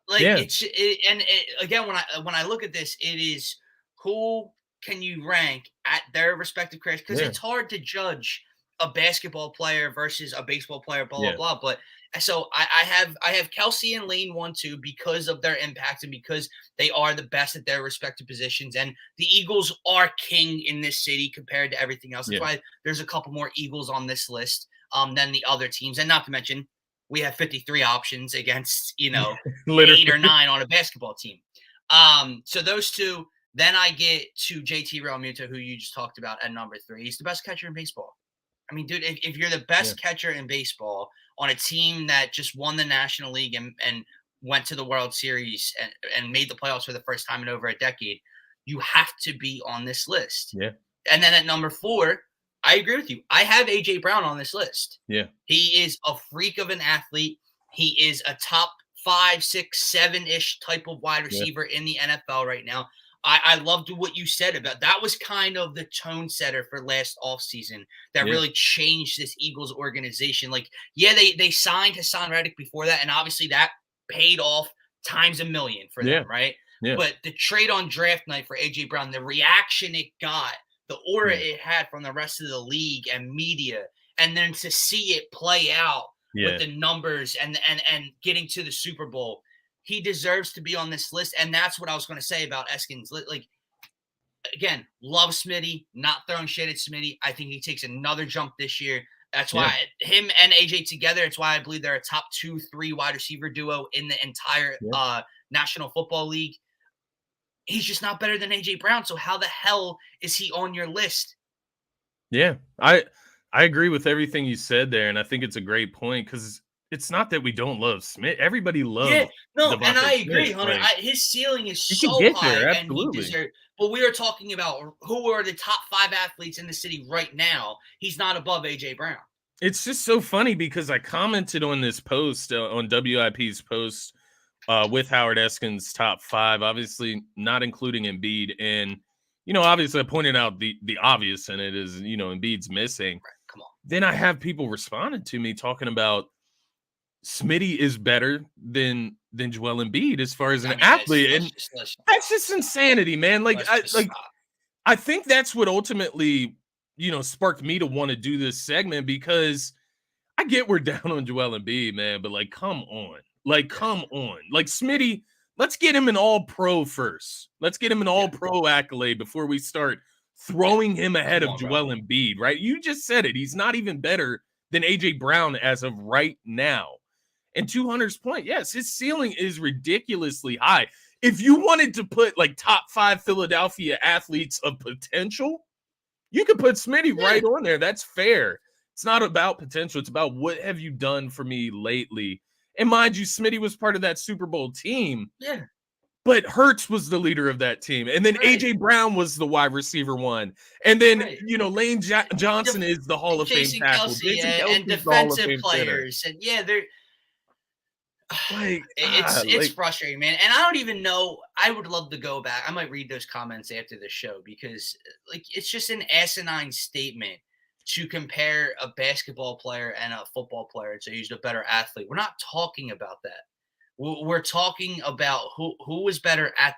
Like again, when I look at this, it is who can you rank at their respective careers, because it's hard to judge a basketball player versus a baseball player, blah blah blah. But so I have Kelce and Lane 1-2 because of their impact and because they are the best at their respective positions. And the Eagles are king in this city compared to everything else. That's why there's a couple more Eagles on this list than the other teams. And not to mention, we have 53 options against 8 or 9 on a basketball team. So those 2. Then I get to JT Realmuto, who you just talked about, at number 3. He's the best catcher in baseball. I mean, dude, if you're the best catcher in baseball on a team that just won the National League and went to the World Series and made the playoffs for the first time in over a decade, you have to be on this list. Yeah. And then at number 4, I agree with you. I have A.J. Brown on this list. Yeah. He is a freak of an athlete. He is a top 5, 6, 7-ish type of wide receiver in the NFL right now. I loved what you said about that. Was kind of the tone setter for last offseason that really changed this Eagles organization. Like, they signed Hassan Reddick before that, and obviously that paid off times a million for them, right? Yeah. But the trade on draft night for A.J. Brown, the reaction it got, the aura it had from the rest of the league and media, and then to see it play out with the numbers and getting to the Super Bowl. He deserves to be on this list, and that's what I was going to say about Eskin's. Like, again, love Smitty, not throwing shade at Smitty. I think he takes another jump this year. That's why him and AJ together, it's why I believe they're a top 2-3 wide receiver duo in the entire National Football League. He's just not better than AJ Brown, so how the hell is he on your list? Yeah, I agree with everything you said there, and I think it's a great point because it's not that we don't love Smith. Everybody loves. Yeah, no, Devontae and I agree, Smith. Hunter. Like, his ceiling is so high, there, and he deserves. But we are talking about who are the top 5 athletes in the city right now. He's not above AJ Brown. It's just so funny because I commented on this post on WIP's post with Howard Eskin's top 5, obviously not including Embiid, and obviously I pointed out the obvious in it is Embiid's missing. Right, come on. Then I have people responding to me talking about Smitty is better than Joel Embiid as far as an athlete, and that's just insanity, man. Like I think that's what ultimately sparked me to want to do this segment, because I get we're down on Joel Embiid, man, but come on, like Smitty let's get him an all-pro first. Let's get him an all-pro accolade before we start throwing him ahead of Joel Embiid, right? You just said it. He's not even better than A.J. Brown as of right now. And to Hunter's point, yes, his ceiling is ridiculously high. If you wanted to put like top 5 Philadelphia athletes of potential, you could put Smitty right on there. That's fair. It's not about potential. It's about what have you done for me lately. And mind you, Smitty was part of that Super Bowl team. Yeah. But Hurts was the leader of that team. And then A.J. Brown was the wide receiver one. And then, Lane Johnson is the Hall of Fame tackle. And defensive players. And they're it's frustrating, man. And I don't even know. I would love to go back. I might read those comments after the show because it's just an asinine statement to compare a basketball player and a football player and say he's a better athlete. We're not talking about that. We're talking about who was better at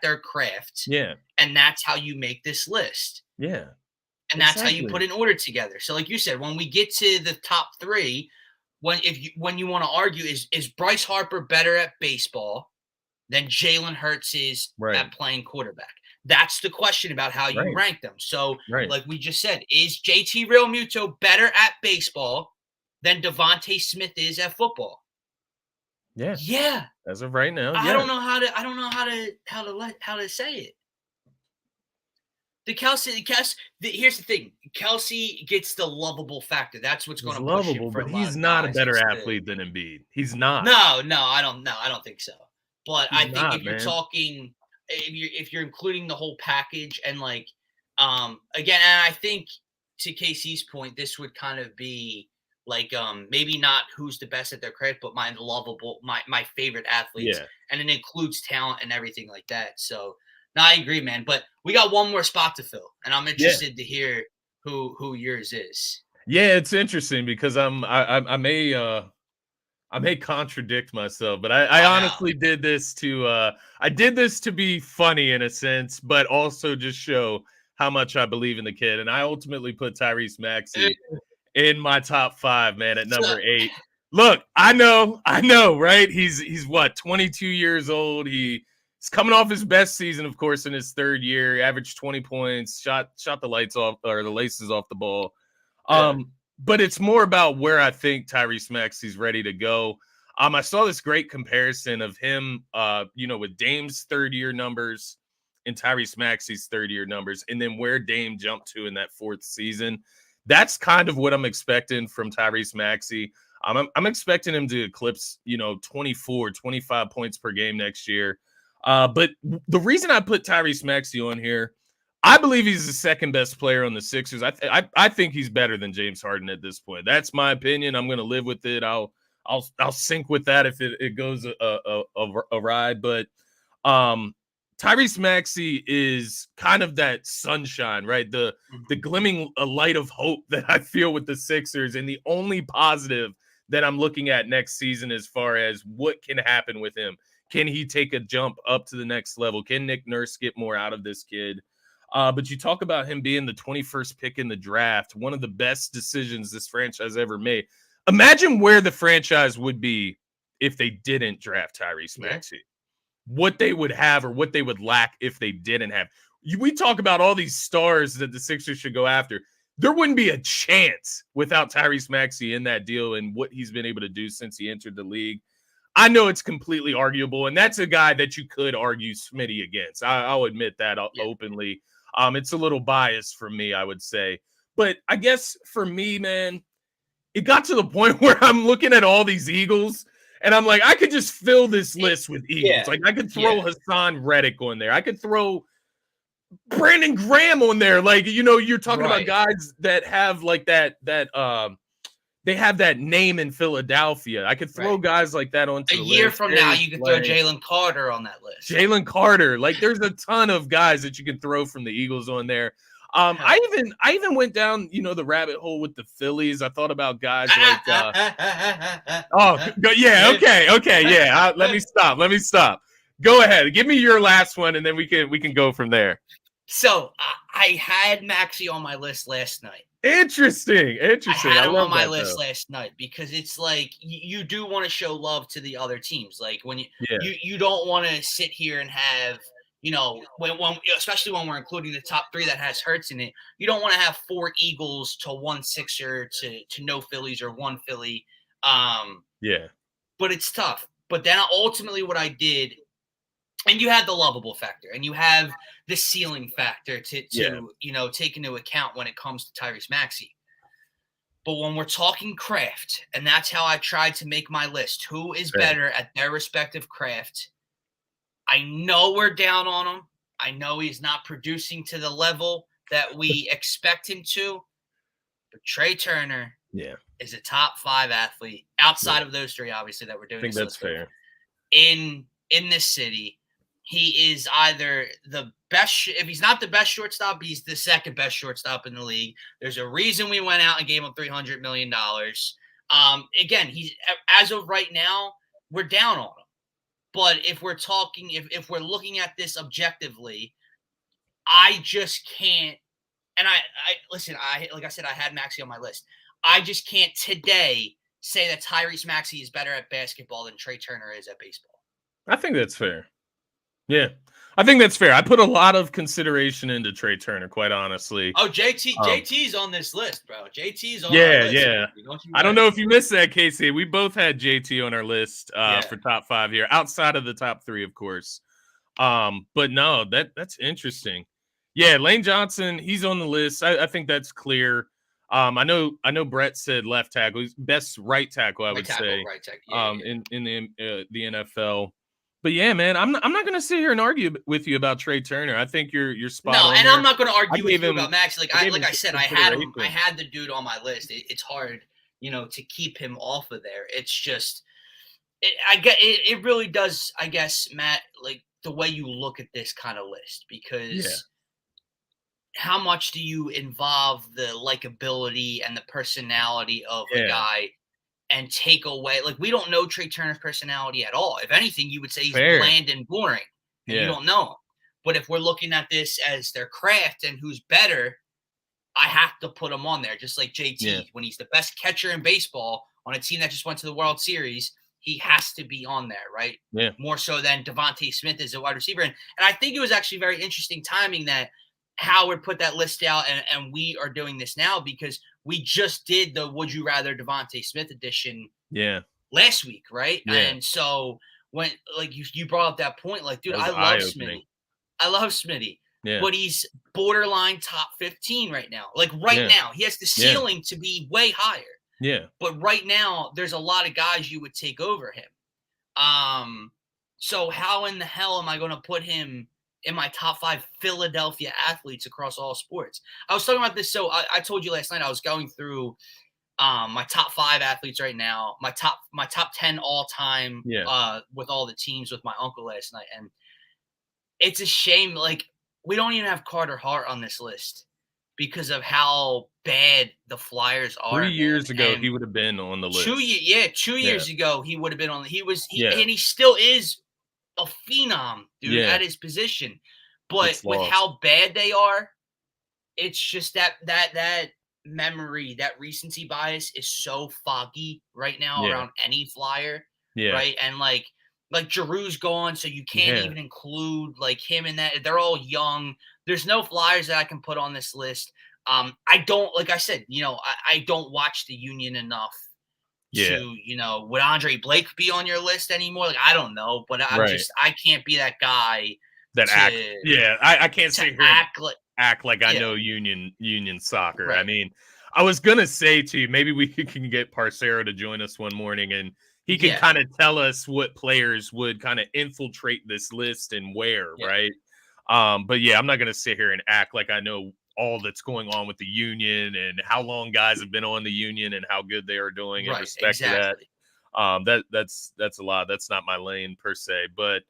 their craft. Yeah. And that's how you make this list. Yeah. And that's how you put an order together. So like you said, when we get to the top 3, when you want to argue, is Bryce Harper better at baseball than Jalen Hurts is at playing quarterback? That's the question about how you rank them. So like we just said, is JT Realmuto better at baseball than Devontae Smith is at football? Yeah. Yeah. As of right now. I don't know how to say it. Here's the thing. Kelsey gets the lovable factor. That's what's going to push him. But he's not a better athlete than Embiid. He's not. No, I don't think so. But I think if you're talking, if you're including the whole package and again, and I think to KC's point, this would kind of be maybe not who's the best at their craft, but my favorite athletes, and it includes talent and everything like that. So. No, I agree, man. But we got one more spot to fill, and I'm interested to hear who yours is. Yeah, it's interesting because I may contradict myself, but I honestly did this to be funny in a sense, but also just show how much I believe in the kid. And I ultimately put Tyrese Maxey in my top 5, man, at number 8. Look, I know, right? He's what, 22 years old. He's coming off his best season, of course, in his 3rd year. He averaged 20 points, shot the lights off or the laces off the ball. But it's more about where I think Tyrese Maxey's ready to go. I saw this great comparison of him, with Dame's 3rd-year numbers and Tyrese Maxey's 3rd-year numbers, and then where Dame jumped to in that 4th season. That's kind of what I'm expecting from Tyrese Maxey. I'm expecting him to eclipse, 24, 25 points per game next year. But the reason I put Tyrese Maxey on here, I believe he's the 2nd best player on the Sixers. I think he's better than James Harden at this point. That's my opinion. I'm going to live with it. I'll sync with that if it goes a ride. But Tyrese Maxey is kind of that sunshine, right? The glimming light of hope that I feel with the Sixers, and the only positive that I'm looking at next season as far as what can happen with him. Can he take a jump up to the next level? Can Nick Nurse get more out of this kid? But you talk about him being the 21st pick in the draft, one of the best decisions this franchise ever made. Imagine where the franchise would be if they didn't draft Tyrese Maxey. What they would have or what they would lack if they didn't have. We talk about all these stars that the Sixers should go after. There wouldn't be a chance without Tyrese Maxey in that deal and what he's been able to do since he entered the league. I know it's completely arguable, and that's a guy that you could argue Smitty against. I'll admit that openly. It's a little biased for me, I would say. But I guess for me, man, it got to the point where I'm looking at all these Eagles, and I'm like, I could just fill this list with Eagles. I could throw Hassan Reddick on there. I could throw Brandon Graham on there. You're talking about guys that have they have that name in Philadelphia. I could throw guys like that onto the list. A year from now, you could throw Jalen Carter on that list. Jalen Carter. There's a ton of guys that you can throw from the Eagles on there. I even went down, the rabbit hole with the Phillies. I thought about guys like let me stop. Go ahead. Give me your last one, and then we can go from there. So I had Maxey on my list last night. Interesting. I had him love on my that, list though. last night because it's like you do want to show love to the other teams. Like when Yeah. you don't want to sit here and have, when especially when we're including the top three that has Hurts in it, you don't want to have 4 Eagles to 1 Sixer to no Phillies or 1 Philly. Yeah. But it's tough. But then ultimately what I did, and you have the lovable factor and you have the ceiling factor to take into account when it comes to Tyrese Maxey. But when we're talking craft, and that's how I tried to make my list, who is better at their respective craft? I know we're down on him. I know he's not producing to the level that we expect him to. But Trey Turner is a top 5 athlete outside of those 3, obviously, that we're doing. I think that's fair. In this city, he is either the best. If he's not the best shortstop, he's the second best shortstop in the league. There's a reason we went out and gave him $300 million. Again, he's, as of right now, we're down on him. But if we're talking, if we're looking at this objectively, I just can't. And I listen. Like I said, I had Maxey on my list. I just can't today say that Tyrese Maxey is better at basketball than Trey Turner is at baseball. I think that's fair. Yeah, I think that's fair. I put a lot of consideration into Trey Turner, quite honestly. Oh, JT's on this list, bro. JT's on our list. Yeah. I don't know if you missed that, Casey. We both had JT on our list for top 5 here, outside of the top 3, of course. But no, that's interesting. Yeah, Lane Johnson, he's on the list. I think that's clear. I know Brett said left tackle. He's best right tackle, I would say. Right tackle. In the NFL. But yeah, man, I'm not going to sit here and argue with you about Trey Turner. I think you're spot on. No, and there. I'm not going to argue with you about Max. Like I said, I had the dude on my list. It's hard, to keep him off of there. It's just, it really does, I guess, Matt, like the way you look at this kind of list, because how much do you involve the likability and the personality of a guy and take away, like, we don't know Trey Turner's personality at all. If anything, you would say he's bland and boring, and you don't know him. But if we're looking at this as their craft and who's better, I have to put him on there. Just like JT, when he's the best catcher in baseball on a team that just went to the World Series, he has to be on there, right? Yeah. More so than Devontae Smith as a wide receiver. And I think it was actually very interesting timing that Howard put that list out, and we are doing this now because we just did the Would You Rather Devontae Smith edition last week, right? Yeah. And so when, like, you brought up that point, like, dude, I love Smitty. I love Smitty. Yeah. But he's borderline top 15 right now. Like now, he has the ceiling to be way higher. Yeah. But right now, there's a lot of guys you would take over him. So how in the hell am I going to put him in my top 5 Philadelphia athletes across all sports? I was talking about this. So I told you last night, I was going through my top 5 athletes right now, my top 10 all time with all the teams with my uncle last night. And it's a shame. Like, we don't even have Carter Hart on this list because of how bad the Flyers are. 3 years ago, he would have been on the list. 2 years ago, he would have been on. And he still is a phenom, dude, at his position. But with how bad they are, it's just that memory, that recency bias is so foggy right now around any Flyer, right? And like Giroux's gone, so you can't even include like him in that. They're all young. There's no Flyers that I can put on this list. I don't, like I said, I don't watch the Union enough to, would Andre Blake be on your list anymore? Like, I don't know, but I can't be that guy that I can't sit here act like I know Union soccer. Right. I mean, I was gonna say to you, maybe we can get Parcero to join us one morning and he can kind of tell us what players would kind of infiltrate this list and where, right? But I'm not gonna sit here and act like I know all that's going on with the Union and how long guys have been on the Union and how good they are doing in respect to that. That's a lot. That's not my lane per se. But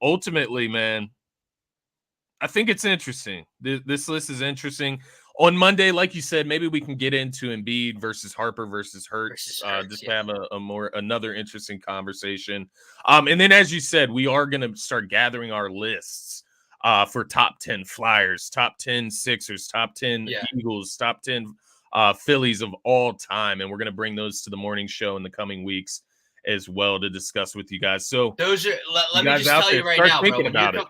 ultimately, man, I think it's interesting. This list is interesting. On Monday, like you said, maybe we can get into Embiid versus Harper versus Hurts, just to have another interesting conversation. And then, as you said, we are going to start gathering our lists for top 10 Flyers, top 10 Sixers, top 10 Eagles, top 10 Phillies of all time. And we're going to bring those to the morning show in the coming weeks as well to discuss with you guys. So those are, let me just tell you right now, bro,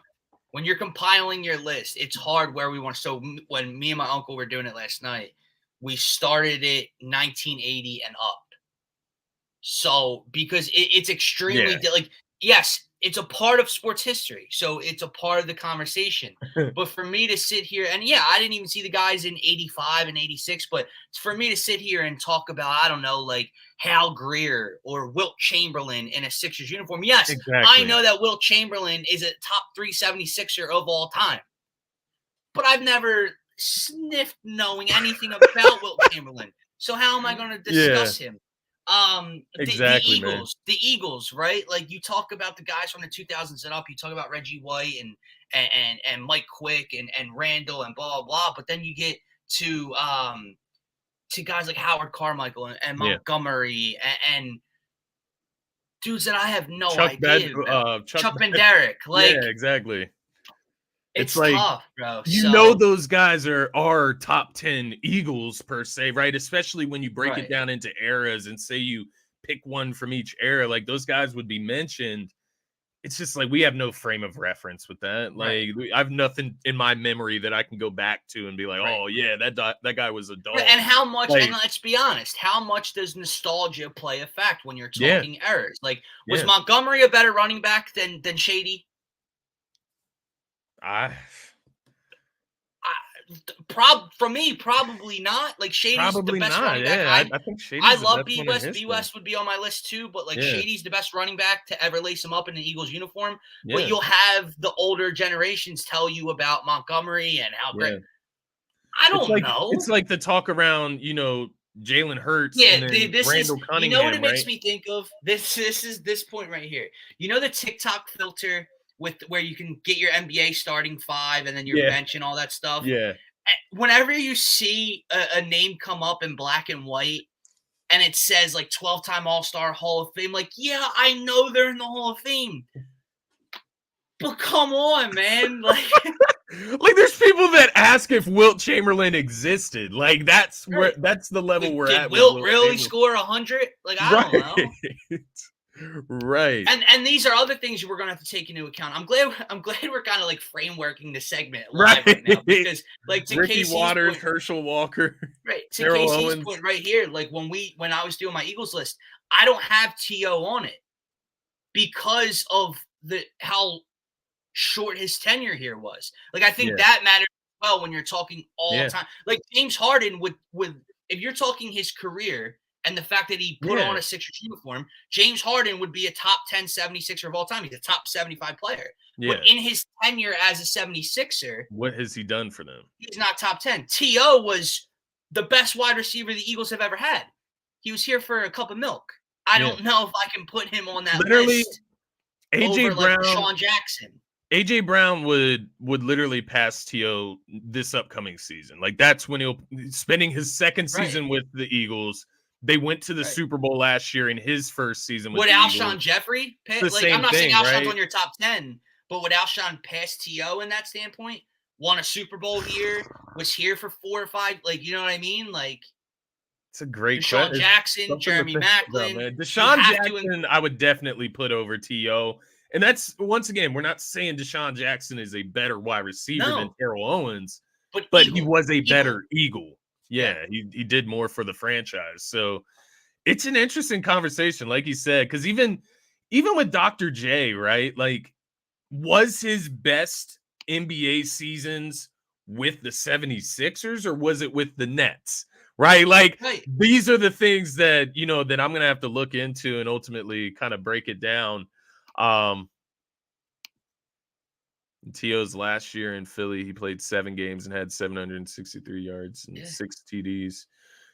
when you're compiling your list, it's hard where we want. So when me and my uncle were doing it last night, we started it 1980 and up. So because it's extremely like, yes, it's a part of sports history. So it's a part of the conversation. But for me to sit here and I didn't even see the guys in 85 and 86, but for me to sit here and talk about, I don't know, like Hal Greer or Wilt Chamberlain in a Sixers uniform. Yes, exactly. I know that Wilt Chamberlain is a top 376er of all time, but I've never sniffed knowing anything about Wilt Chamberlain. So how am I going to discuss him? Exactly, the Eagles, right? Like you talk about the guys from the 2000s and up, you talk about Reggie White and Mike Quick and Randall and blah, blah, blah. But then you get to guys like Howard Carmichael and Montgomery and dudes that I have no idea about. Chuck Benderek. Like, yeah, exactly. It's like tough, bro. You know those guys are top 10 Eagles per se, right? Especially when you break it down into eras and say you pick one from each era, like those guys would be mentioned. It's just like we have no frame of reference with that. Like I have nothing in my memory that I can go back to and be like, oh yeah, that guy was a dog. And how much? Like, and let's be honest, how much does nostalgia play a fact when you're talking eras? Like, was Montgomery a better running back than Shady? For me, probably not. Like Shady's the best running back. I think Shady's I love B West. B West would be on my list too, but like Shady's the best running back to ever lace him up in an Eagles uniform. But you'll have the older generations tell you about Montgomery and how great. I don't know. It's like the talk around, Jalen Hurts and Randall Cunningham. You know what it makes me think of? This is this point right here. You know the TikTok filter with where you can get your NBA starting five and then your bench and all that stuff. Yeah. Whenever you see a name come up in black and white and it says like 12-time All-Star Hall of Fame, like, yeah, I know they're in the Hall of Fame. But come on, man. Like there's people that ask if Wilt Chamberlain existed. Like that's the level we're at. Did Wilt really score 100? Like, I don't know. Right. And these are other things we're gonna have to take into account. I'm glad we're kind of like frameworking the segment live right now because like to Ricky Casey's Waters, point, Herschel Walker, right? To Casey's point right here, like when I was doing my Eagles list, I don't have T.O. on it because of how short his tenure here was. Like I think that matters as well when you're talking all the time. Like James Harden would if you're talking his career. And the fact that he put on a Sixers uniform, James Harden would be a top 10 76er of all time. He's a top 75 player. Yeah. But in his tenure as a 76er, what has he done for them? He's not top 10. T.O. was the best wide receiver the Eagles have ever had. He was here for a cup of milk. I don't know if I can put him on that list. AJ Brown, like Sean Jackson. AJ Brown would literally pass T.O. this upcoming season. Like that's when he'll spending his second season with the Eagles. They went to the Super Bowl last year in his first season. Would Alshon Jeffrey pass? Like, I'm not saying Alshon's on your top 10, but would Alshon pass T.O. in that standpoint? Won a Super Bowl here, was here for 4 or 5. Like, you know what I mean? Like, it's a great question. Deshaun Jackson, Jeremy Maclin. Deshaun Jackson, I would definitely put over T.O. And that's, once again, we're not saying Deshaun Jackson is a better wide receiver than Terrell Owens, but he was a better Eagle. Yeah, he did more for the franchise. So it's an interesting conversation, like you said, because even with Dr. J, right? Like, was his best NBA seasons with the 76ers or was it with the Nets? Right? Like, these are the things that, that I'm going to have to look into and ultimately kind of break it down. T.O.'s last year in Philly, he played 7 games and had 763 yards and 6 TDs.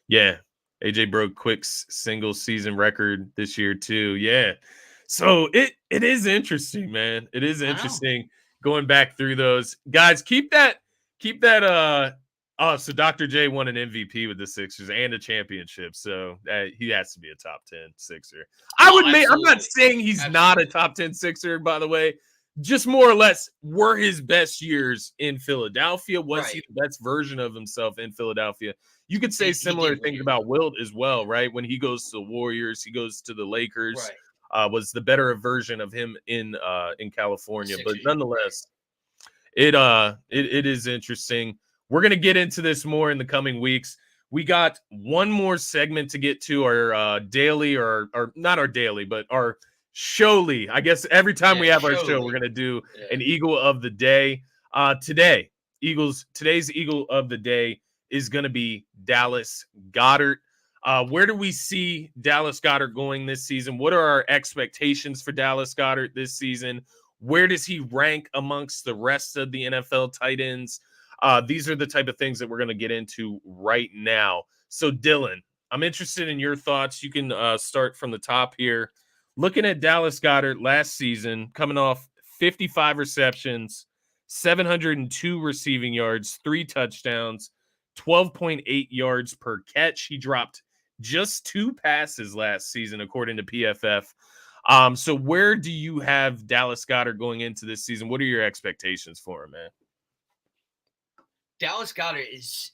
Yeah. AJ broke Quick's single season record this year too. Yeah. So it is interesting, man. It is interesting going back through those. Guys, keep that so Dr. J won an MVP with the Sixers and a championship. So he has to be a top 10 Sixer. I'm not saying he's not a top 10 Sixer, by the way. just more or less were his best years in Philadelphia. Was he Right. the best version of himself in Philadelphia? You could say He similar did things leave. about Wilt as well, right? When he goes to the Warriors, he goes to the Lakers. Right. Was the better version of him in California. But Sixers, right. nonetheless, it is interesting. We're gonna get into this more in the coming weeks. We got one more segment to get to, our daily, or not our daily, but our showly. I guess every time we have our show, we're gonna do an Eagle of the Day. Today's Eagle of the Day is gonna be Dallas Goedert. Where do we see Dallas Goedert going this season? What are our expectations for Dallas Goedert this season? Where does he rank amongst the rest of the NFL tight ends? These are the type of things that we're going to get into right now. So, Dylan, I'm interested in your thoughts. You can start from the top here. Looking at Dallas Goedert last season, coming off 55 receptions, 702 receiving yards, 3 touchdowns, 12.8 yards per catch. He dropped just 2 passes last season, according to PFF. So where do you have Dallas Goedert going into this season? What are your expectations for him, man? Dallas Goedert is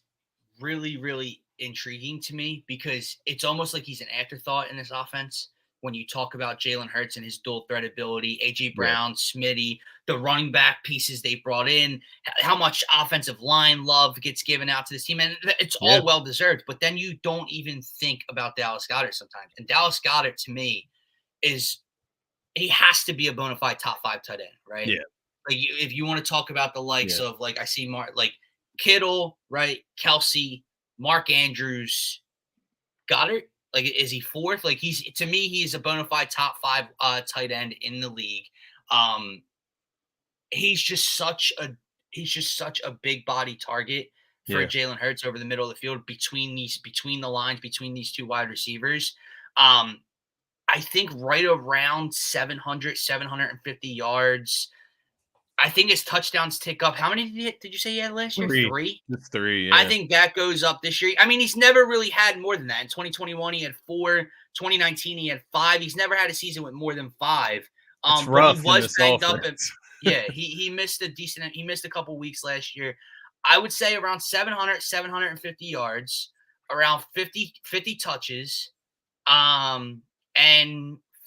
really, really intriguing to me because it's almost like he's an afterthought in this offense. When you talk about Jalen Hurts and his dual threat ability, A.J. Brown, Smitty, the running back pieces they brought in, how much offensive line love gets given out to this team. And it's all well-deserved, but then you don't even think about Dallas Goedert sometimes. And Dallas Goedert, to me, he has to be a bona fide top 5 tight end, right? Yeah. Like if you want to talk about the likes of, like, I see Kittle, right? Kelsey, Mark Andrews, Goedert. Like, is he 4th? Like, to me, he's a bona fide top 5 tight end in the league. He's just such a big body target for Jalen Hurts over the middle of the field between the lines, between these 2 wide receivers. I think right around 750 yards. I think his touchdowns tick up. How many did you say he had last year? 3? It's 3, yeah. I think that goes up this year. I mean, he's never really had more than that. In 2021, he had 4. 2019, he had 5. He's never had a season with more than 5. It's rough. He was banged up. He missed he missed a couple weeks last year. I would say around 750 yards, around 50 touches, and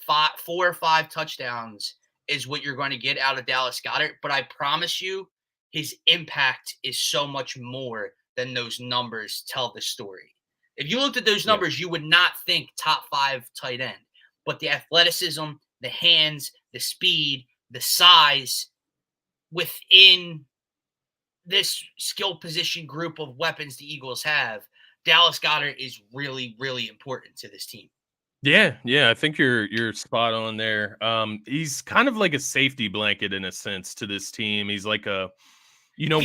4 or 5 touchdowns is what you're going to get out of Dallas Goedert. But I promise you, his impact is so much more than those numbers tell the story. If you looked at those numbers, you would not think top 5 tight end. But the athleticism, the hands, the speed, the size within this skill position group of weapons the Eagles have, Dallas Goedert is really, really important to this team. Yeah, I think you're spot on there. He's kind of like a safety blanket in a sense to this team. He's like when you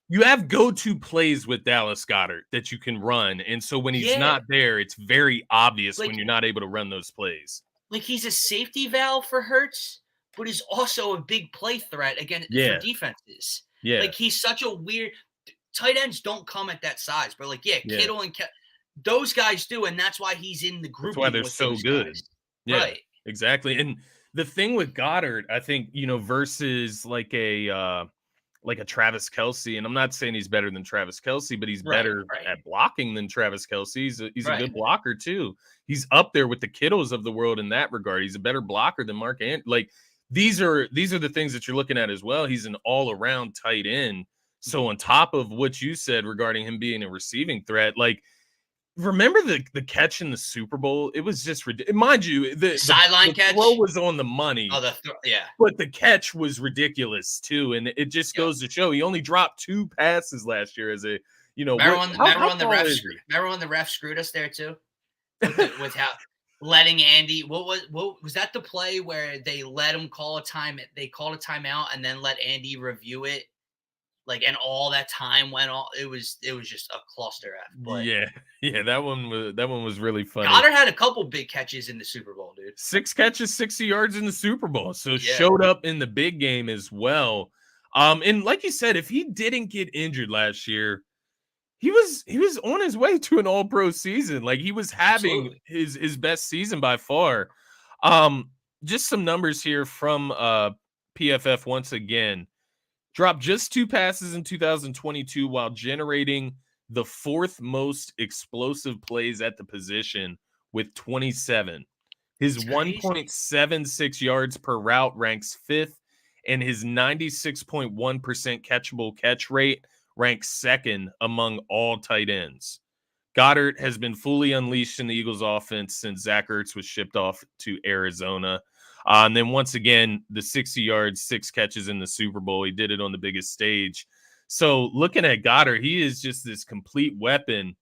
you have go-to plays with Dallas Goedert that you can run, and so when he's not there, it's very obvious when you're not able to run those plays. Like, he's a safety valve for Hurts, but he's also a big play threat for defenses. Yeah, like, he's such a weird. Tight ends don't come at that size, but Kittle and those guys do, and that's why he's in the group. That's why they're so good. Guys. Yeah, right. Exactly. And the thing with Goedert, I think, versus like a Travis Kelce, and I'm not saying he's better than Travis Kelce, but he's better at blocking than Travis Kelce. He's a good blocker too. He's up there with the Kittles of the world in that regard. He's a better blocker than Mark Andrews. Like, these are the things that you're looking at as well. He's an all-around tight end. So on top of what you said regarding him being a receiving threat, like, remember the catch in the Super Bowl? It was just ridiculous. Mind you, the sideline catch throw was on the money. Oh, but the catch was ridiculous too, and it just goes to show he only dropped 2 passes last year. As a remember when the ref screwed us there too, with how letting Andy. What was that the play where they let him call a time? They called a timeout and then let Andy review it. Like, and all that time went on. It was just a cluster F. But that one was really funny. Goedert had a couple big catches in the Super Bowl, dude. 6 catches, 60 yards in the Super Bowl. So showed up in the big game as well. And like you said, if he didn't get injured last year, he was on his way to an All-Pro season. Like, he was having his best season by far. Just some numbers here from PFF once again. Dropped just 2 passes in 2022 while generating the 4th most explosive plays at the position with 27. His 1.76 yards per route ranks 5th, and his 96.1% catchable catch rate ranks 2nd among all tight ends. Goddard has been fully unleashed in the Eagles offense since Zach Ertz was shipped off to Arizona. And then once again, the 60 yards, 6 catches in the Super Bowl. He did it on the biggest stage. So looking at Goddard, he is just this complete weapon.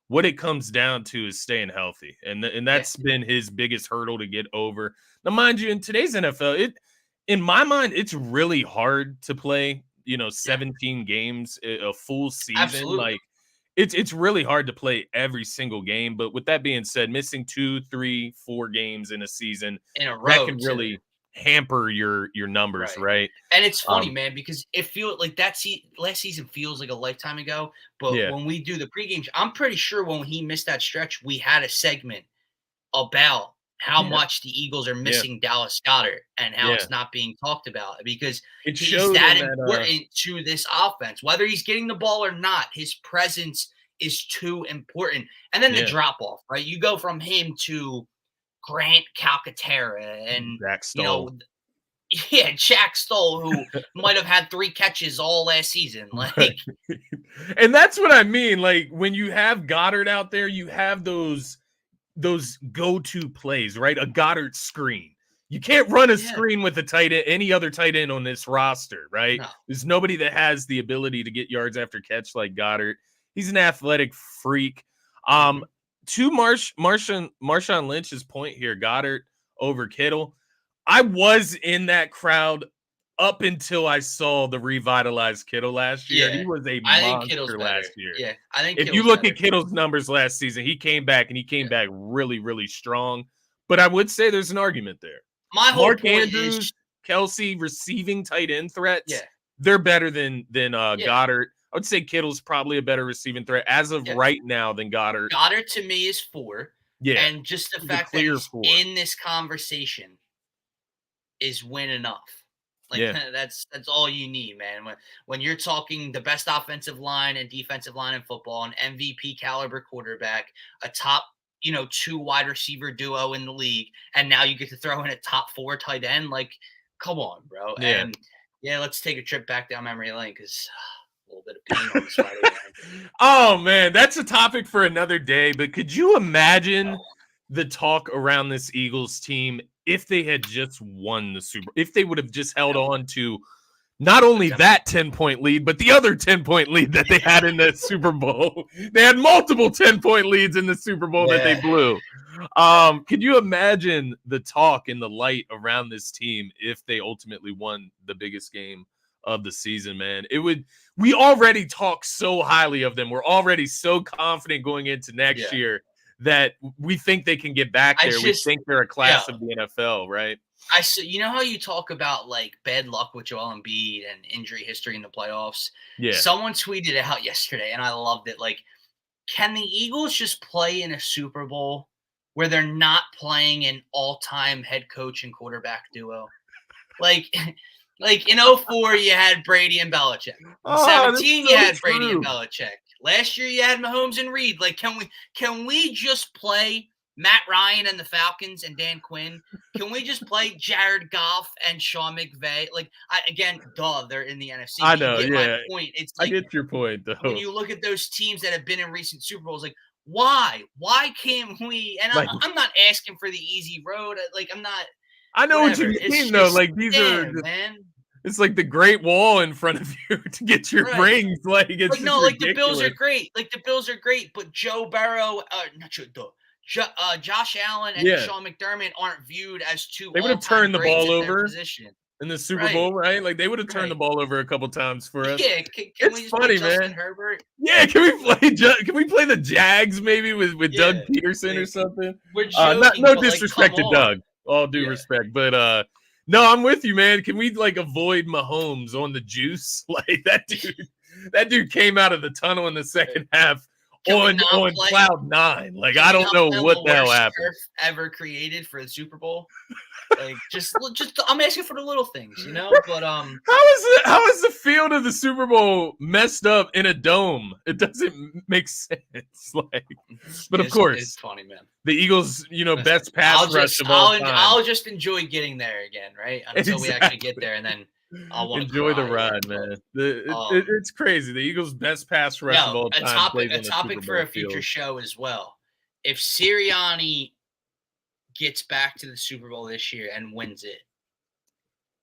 What it comes down to is staying healthy. And that's been his biggest hurdle to get over. Now, mind you, in today's NFL, in my mind, it's really hard to play, 17 games, a full season. Absolutely. Like, it's really hard to play every single game. But with that being said, missing 2, 3, 4 games in a season in a row that can really hamper your numbers, right? And it's funny, man, because it feels like last season feels like a lifetime ago. But when we do the pregame, I'm pretty sure when he missed that stretch, we had a segment about how much the Eagles are missing Dallas Goedert and how it's not being talked about, because he's that important to this offense. Whether he's getting the ball or not, his presence is too important. And then the drop-off, right? You go from him to Grant Calcaterra and, Jack Stoll, who might have had 3 catches all last season. Like, and that's what I mean. Like, when you have Goddard out there, you have those go-to plays, right? A Goddard screen. You can't run a screen with any other tight end on this roster, right? No. There's nobody that has the ability to get yards after catch like Goddard. He's an athletic freak. To Marshawn Lynch's point here, Goddard over Kittle. I was in that crowd up until I saw the revitalized Kittle last year. He was a monster last year. Yeah, I think if you look at Kittle's numbers last season, he came back back really, really strong. But I would say there's an argument there. My whole Mark point Andrews, is Kelsey receiving tight end threats. They're better than Goddard. I would say Kittle's probably a better receiving threat as of right now than Goddard. Goddard to me is 4. Yeah, and just the fact that he's in this conversation is win enough. Like, that's all you need, man. When you're talking the best offensive line and defensive line in football, an MVP caliber quarterback, a top 2 wide receiver duo in the league, and now you get to throw in a top 4 tight end. Like, come on, bro. And let's take a trip back down memory lane, because a little bit of pain on this Friday night. Oh man, that's a topic for another day. But could you imagine the talk around this Eagles team if they had just won the Super Bowl, if they would have just held on to not only that 10-point lead, but the other 10-point lead that they had in the Super Bowl? They had multiple 10-point leads in the Super Bowl that they blew. Could you imagine the talk and the light around this team if they ultimately won the biggest game of the season, man? We already talk so highly of them. We're already so confident going into next year that we think they can get back there. We think they're a class of the NFL, right? You know how you talk about like bad luck with Joel Embiid and injury history in the playoffs? Yeah. Someone tweeted it out yesterday, and I loved it. Like, can the Eagles just play in a Super Bowl where they're not playing an all-time head coach and quarterback duo? Like in 04, you had Brady and Belichick. In 17, you had Brady and Belichick. Last year, you had Mahomes and Reed. Like, can we just play Matt Ryan and the Falcons and Dan Quinn? Can we just play Jared Goff and Sean McVay? Like, they're in the NFC. I know, my point. It's like, I get your point, though. When you look at those teams that have been in recent Super Bowls, like, why? Why can't we? And I'm not asking for the easy road. Like, I'm not. I know what you mean, though. Like, these are just, man. It's like the Great Wall in front of you to get your rings. Like, it's no, like the Bills are great. Like, the Bills are great, but Joe Burrow, Josh Allen and Sean McDermott aren't viewed as two. They would have turned the ball over in the Super Bowl, right? Like, they would have turned the ball over a couple times for us. Yeah, can we just funny, play Justin man. Herbert? Yeah, can we play the Jags maybe with Doug Peterson or something? We're joking, no disrespect to Doug, all due respect, but no, I'm with you, man. Can we like avoid Mahomes on the juice? Like, that dude came out of the tunnel in the second half can we not on play? cloud 9. Like, Can I we don't not know play what the hell worst happened. turf ever created for the Super Bowl? Like, just I'm asking for the little things, you know. But How is the field of the Super Bowl messed up in a dome? It doesn't make sense. Like, but of it's course, funny, man. the Eagles, best pass rush of all time. I'll just enjoy getting there again, right? Until we actually get there, and then I'll want to enjoy the cry. ride, man. But, It's crazy. The Eagles' best pass rush of all time plays on the Super for a Bowl future field. show as well. If Sirianni gets back to the Super Bowl this year and wins it,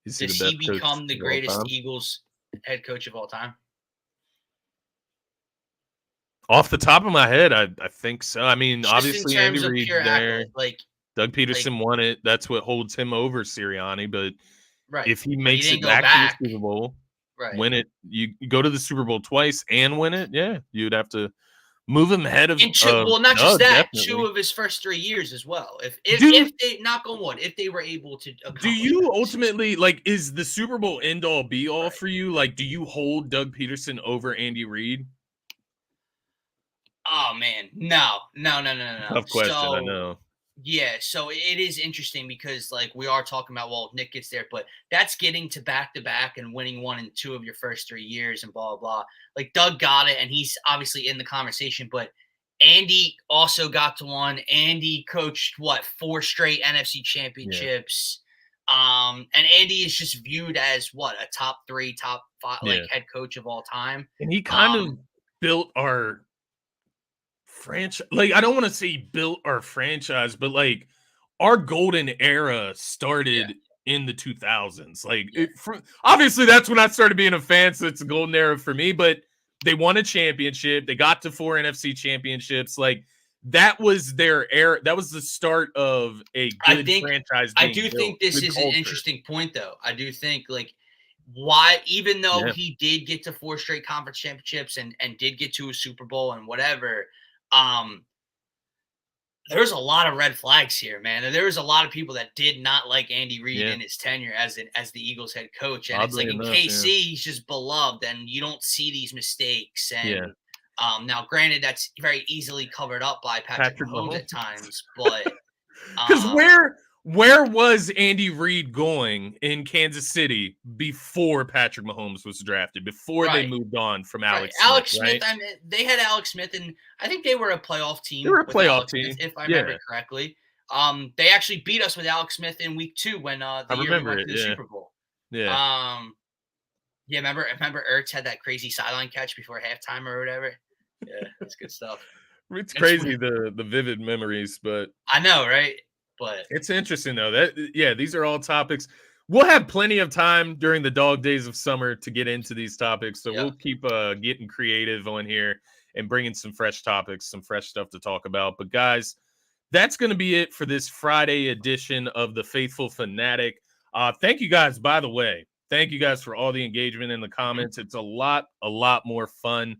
does he become the greatest Eagles head coach of all time? Off the top of my head, I think so. I mean, Just obviously in terms Andy of Reid's pure there. accolade, like Doug Peterson won it. That's what holds him over Sirianni. But right, if he but makes didn't it go back back. to the Super Bowl, right, win it, you go to the Super Bowl twice and win it, yeah, you'd have to move him ahead of well, not just Doug, that, definitely. 2 of his first 3 years as well. If they, knock on wood, if they were able to accomplish Do you that ultimately like, is the Super Bowl end all be all Right. for you? Like, do you hold Doug Peterson over Andy Reid? Oh man, no. Tough question, I So know. yeah, so it is interesting because like we are talking about, well, Nick gets there, but that's getting to back and winning 1 and 2 of your first 3 years and blah blah blah. Like Doug got it, and he's obviously in the conversation, but Andy also got to 1. Andy coached 4 straight NFC championships. And Andy is just viewed as a top 3, top 5 like head coach of all time. And he kind of built our franchise. Like, I don't want to say built our franchise, but like our golden era started in the 2000s. Like, obviously that's when I started being a fan, so it's a golden era for me. But they won a championship. They got to 4 NFC championships. Like, that was their era. That was the start of a good franchise. I do think this is an interesting point, though. I do think like why, even though he did get to 4 straight conference championships and did get to a Super Bowl and whatever, there's a lot of red flags here, man. And there was a lot of people that did not like Andy Reid in his tenure as the Eagles head coach. And it's like in KC, he's just beloved, and you don't see these mistakes. And now, granted, that's very easily covered up by Patrick Mahomes at times, but because where was Andy Reid going in Kansas City before Patrick Mahomes was drafted, before they moved on from Alex Smith? Alex Smith, I mean, they had Alex Smith, and I think they were a playoff team. They were a playoff team, if I remember correctly. They actually beat us with Alex Smith in week 2 when the year we went to the Super Bowl. Remember Ertz had that crazy sideline catch before halftime or whatever. Yeah, that's good stuff. It's crazy the vivid memories, but I know, right? But it's interesting though that these are all topics. We'll have plenty of time during the dog days of summer to get into these topics, so we'll keep getting creative on here and bringing some fresh topics, some fresh stuff to talk about. But guys, that's going to be it for this Friday edition of the Phaithful Fanatic. Thank you guys, by the way. Thank you guys for all the engagement in the comments. It's a lot more fun.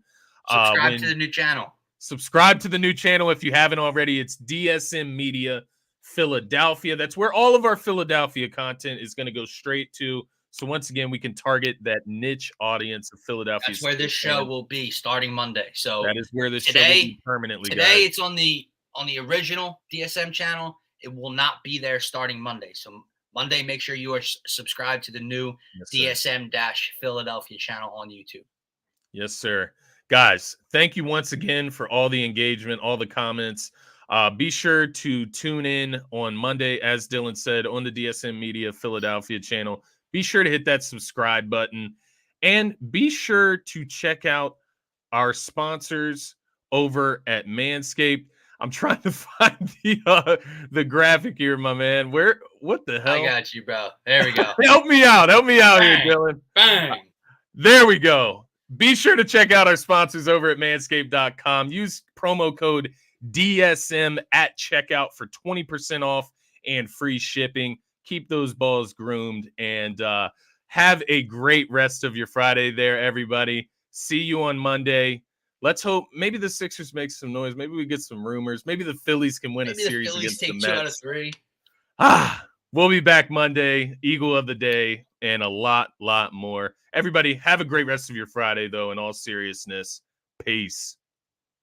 Subscribe to the new channel. Subscribe to the new channel if you haven't already. It's DSM Media Philadelphia. That's where all of our Philadelphia content is going to go straight to. So once again, we can target that niche audience of Philadelphia. That's where this show will be starting Monday. So that is where this show will be permanently. Today it's on the original DSM channel. It will not be there starting Monday. So Monday, make sure you are subscribed to the new DSM-Philadelphia channel on YouTube. Yes, sir. Guys, thank you once again for all the engagement, all the comments. Be sure to tune in on Monday, as Dylan said, on the DSM Media Philadelphia channel. Be sure to hit that subscribe button, and be sure to check out our sponsors over at Manscaped. I'm trying to find the graphic here, my man. What the hell? I got you, bro. There we go. Help me out Bang. Here, Dylan. Bang. There we go. Be sure to check out our sponsors over at manscaped.com. Use promo code DSM at checkout for 20% off and free shipping. Keep those balls groomed, and have a great rest of your Friday there, everybody. See you on Monday. Let's hope maybe the Sixers make some noise. Maybe we get some rumors. Maybe the Phillies can win a series against the Mets. 2 out of 3. We'll be back Monday, Eagle of the Day, and a lot more. Everybody, have a great rest of your Friday, though, in all seriousness. Peace.